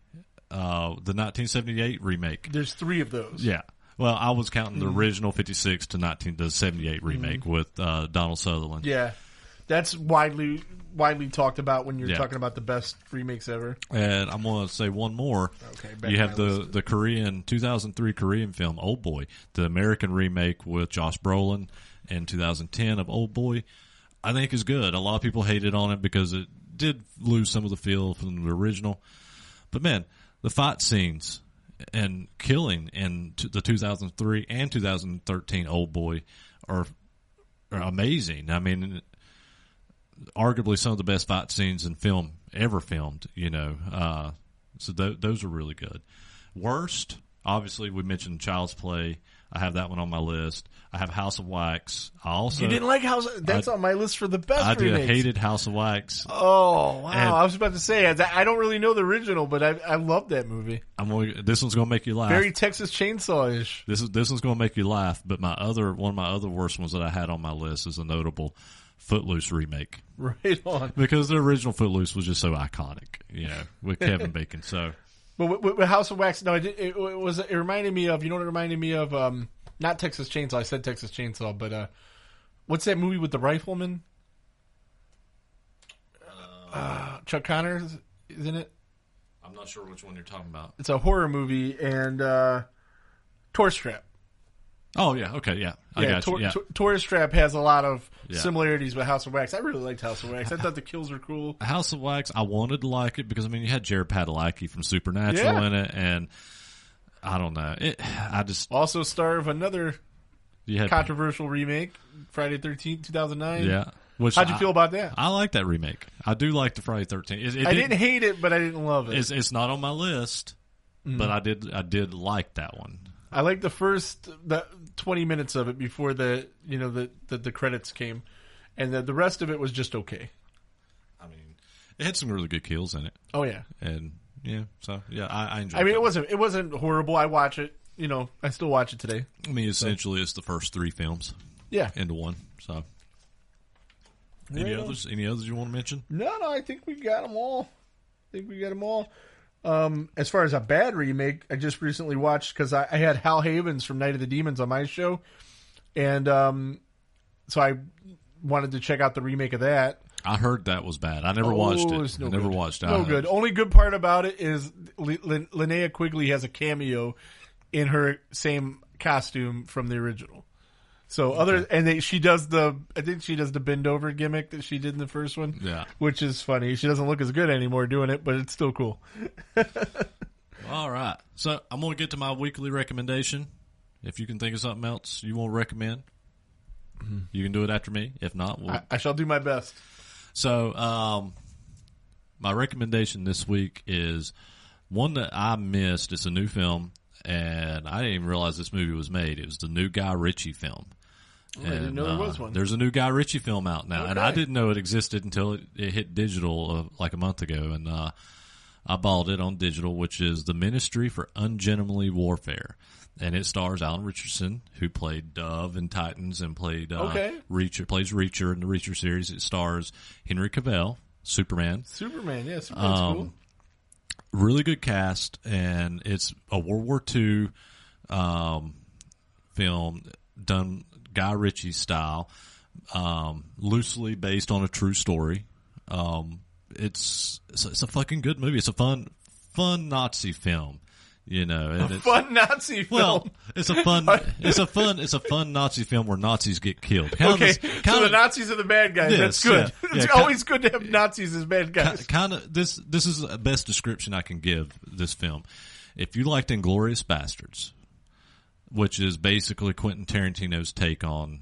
The 1978 remake. There's 3 of those. Yeah. Well, I was counting the original 56 to 78 remake with Donald Sutherland. Yeah. That's widely talked about when you're talking about the best remakes ever. And I'm going to say one more. Okay. You have the Korean 2003 Korean film Old Boy, the American remake with Josh Brolin in 2010 of Old Boy. I think is good. A lot of people hated on it because it did lose some of the feel from the original. But man, the fight scenes and killing in the 2003 and 2013 Old Boy are amazing. I mean, arguably some of the best fight scenes in film ever filmed, you know. So those are really good. Worst, obviously, we mentioned Child's Play. I have that one on my list. I have House of Wax. You didn't like House of... That's on my list for the best remakes. I hated House of Wax. Oh, wow. I was about to say, I don't really know the original, but I love that movie. This one's going to make you laugh. Very Texas Chainsaw-ish. This one's going to make you laugh, but one of my other worst ones that I had on my list is a notable Footloose remake. Right on. Because the original Footloose was just so iconic, you know, with Kevin Bacon. So, but with House of Wax, no, it reminded me of. You know what it reminded me of? Not Texas Chainsaw. I said Texas Chainsaw, but what's that movie with the rifleman? Chuck Connor is in it. I'm not sure which one you're talking about. It's a horror movie, and Tourist Trap. Oh, yeah. Okay, yeah. I got you. Tourist Trap has a lot of similarities with House of Wax. I really liked House of Wax. I thought the kills were cool. House of Wax, I wanted to like it because, I mean, you had Jared Padalecki from Supernatural in it, and I don't know. I just... Also star of another controversial remake, Friday 13th, 2009. Yeah. How'd you feel about that? I like that remake. I do like the Friday 13th. I didn't hate it, but I didn't love it. It's not on my list, but I did like that one. I liked the first 20 minutes of it before the credits came, and the rest of it was just okay. I mean, it had some really good kills in it. Oh yeah, and I enjoyed. I mean, it wasn't horrible. I watch it. I still watch it today. I mean, essentially, it's the first 3 films. Yeah, into one. So, any others you want to mention? No, I think we got them all. As far as a bad remake, I just recently watched, because I had Hal Havens from Night of the Demons on my show, and so I wanted to check out the remake of that. I heard that was bad. I never watched it. No I never good. watched it. No good. Only good part about it is Linnea Quigley has a cameo in her same costume from the original. So she does the bend over gimmick that she did in the first one. Yeah. Which is funny. She doesn't look as good anymore doing it, but it's still cool. All right. So I'm going to get to my weekly recommendation. If you can think of something else you want to recommend, you can do it after me. If not, I shall do my best. So my recommendation this week is one that I missed. It's a new film, and I didn't even realize this movie was made. It was the new Guy Ritchie film. I didn't know there was one. There's a new Guy Ritchie film out now, and I didn't know it existed until it hit digital like a month ago, and I bought it on digital, which is The Ministry for Ungentlemanly Warfare, and it stars Alan Richardson, who played Dove in Titans and played Reacher, plays Reacher in the Reacher series. It stars Henry Cavill, Superman. Superman's cool. Really good cast, and it's a World War II film done Guy Ritchie style, loosely based on a true story. It's a fucking good movie. It's a fun Nazi film. Fun Nazi film. Well, it's a fun Nazi film where Nazis get killed. So the Nazis are the bad guys. That's good. It's always good to have Nazis as bad guys. This is the best description I can give this film. If you liked Inglourious Bastards, which is basically Quentin Tarantino's take on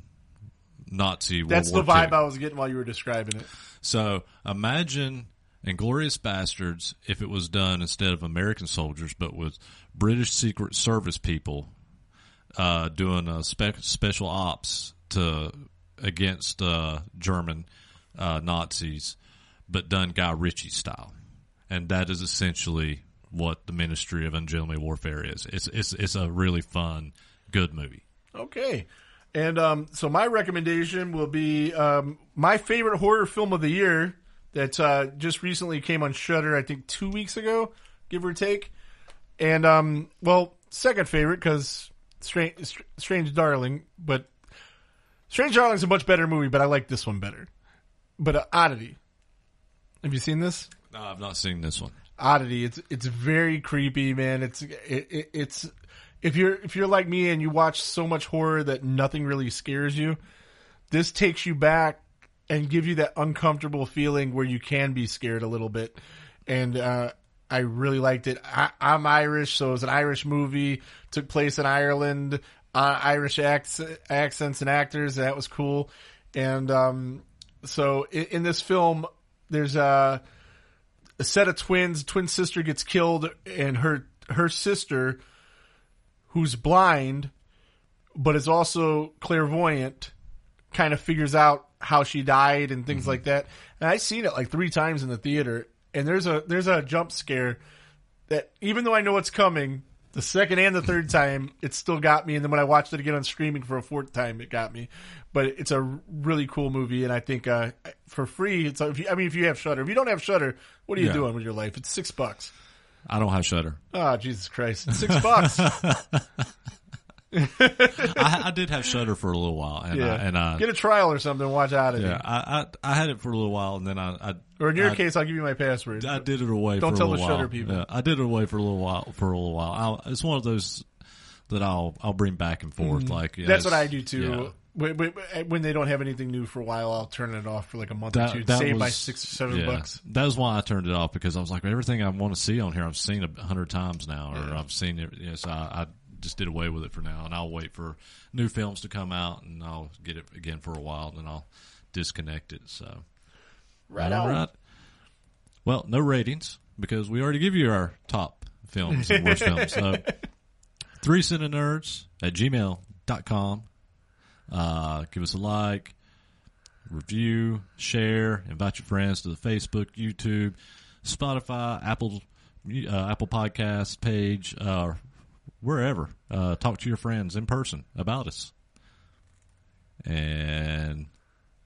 Nazi World War II. That's the vibe I was getting while you were describing it. So imagine Inglourious Bastards if it was done instead of American soldiers, but with British Secret Service people doing a special ops against German Nazis, but done Guy Ritchie style. And that is essentially what the Ministry of Ungentlemanly Warfare is. It's a really fun, good movie. Okay. And so my recommendation will be my favorite horror film of the year that just recently came on Shudder, I think 2 weeks ago, give or take. And, second favorite because Strange Darling, but Strange Darling's a much better movie, but I like this one better. But Oddity. Have you seen this? No, I've not seen this one. Oddity. It's very creepy, man. It's if you're like me and you watch so much horror that nothing really scares you, this takes you back and give you that uncomfortable feeling where you can be scared a little bit. And I really liked it. I'm Irish, so it was an Irish movie. Took place in Ireland. Irish accents and actors. That was cool. And so in this film, there's a set of twins. Twin sister gets killed, and her sister, who's blind but is also clairvoyant, kind of figures out how she died and things like that. And I've seen it like 3 times in the theater, and there's a jump scare that even though I know it's coming, the second and the third time, it still got me. And then when I watched it again on streaming for a 4th time, it got me. But it's a really cool movie, and I think for free, if you have Shudder. If you don't have Shudder, what are you doing with your life? It's $6. I don't have Shudder. Oh, Jesus Christ. It's $6. I did have Shudder for a little while, and I get a trial or something. Watch Oddity. Yeah, I had it for a little while, and then or in your case, I'll give you my password. I did it away. Don't for tell a the little Shudder while. people. Yeah, I did it away for a little while. It's one of those that I'll bring back and forth. Like that's what I do too. Yeah. When they don't have anything new for a while, I'll turn it off for like a month or two. Save my $6 or $7. That was why I turned it off, because I was like, everything I want to see on here, I've seen 100 times now, or I've seen it. So I just did away with it for now, and I'll wait for new films to come out, and I'll get it again for a while, and then I'll disconnect it. So, right. Well, no ratings, because we already give you our top films and worst films. So, 3CineNerds@gmail.com. Give us a like, review, share, invite your friends to the Facebook, YouTube, Spotify, Apple Podcast page, wherever. Talk to your friends in person about us. And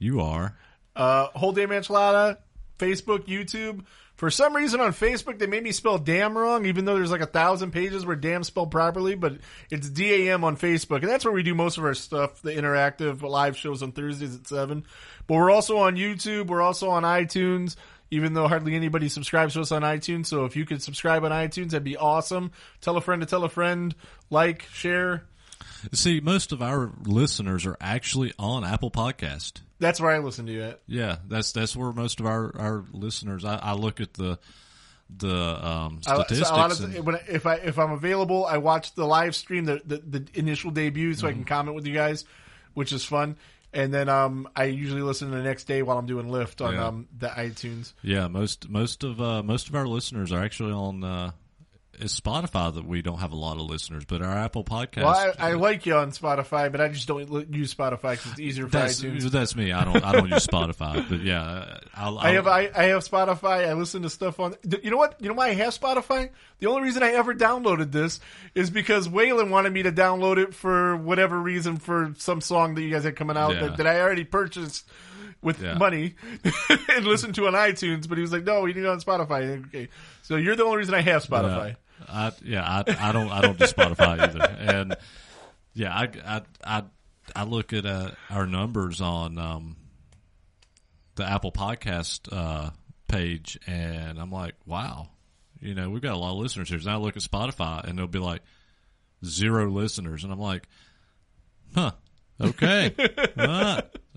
you are Whole Damn Enchilada, Facebook, YouTube. For some reason on Facebook they made me spell damn wrong, even though there's like 1,000 pages where damn spelled properly, but it's DAM on Facebook, and that's where we do most of our stuff, the interactive live shows on Thursdays at 7. But we're also on YouTube, we're also on iTunes, even though hardly anybody subscribes to us on iTunes. So if you could subscribe on iTunes, that'd be awesome. Tell a friend to tell a friend, like, share. See, most of our listeners are actually on Apple Podcast. That's where I listen to you at. Yeah, that's where most of our listeners. I look at the statistics. If I'm available, I watch the live stream, the initial debut, so I can comment with you guys, which is fun. And then I usually listen the next day while I'm doing Lyft on the iTunes. Yeah, most of our listeners are actually on. It's Spotify that we don't have a lot of listeners, but our Apple Podcast. Well, I like you on Spotify, but I just don't use Spotify because it's easier for iTunes. That's me. I don't use Spotify, but yeah, I have Spotify. I listen to stuff on. You know what? You know why I have Spotify? The only reason I ever downloaded this is because Waylon wanted me to download it for whatever reason, for some song that you guys had coming out that I already purchased with money and listened to on iTunes, but he was like, "No, you need it on Spotify." Okay, so you're the only reason I have Spotify. I don't do Spotify either, and I look at our numbers on the Apple Podcast page, and I'm like, wow, we've got a lot of listeners here. And I look at Spotify, and there'll be like 0 listeners, and I'm like, huh. Okay.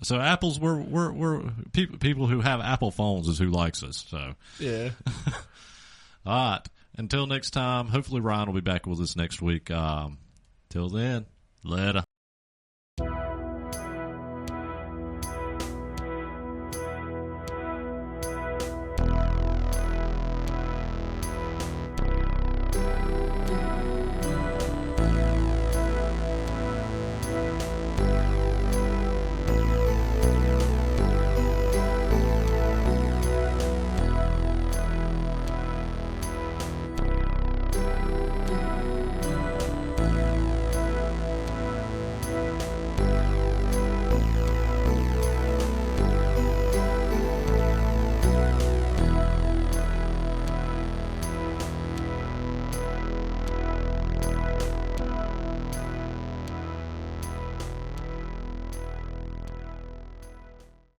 So Apple's we're people who have Apple phones is who likes us. So yeah. All right. Until next time. Hopefully Ryan will be back with us next week. Till then, later.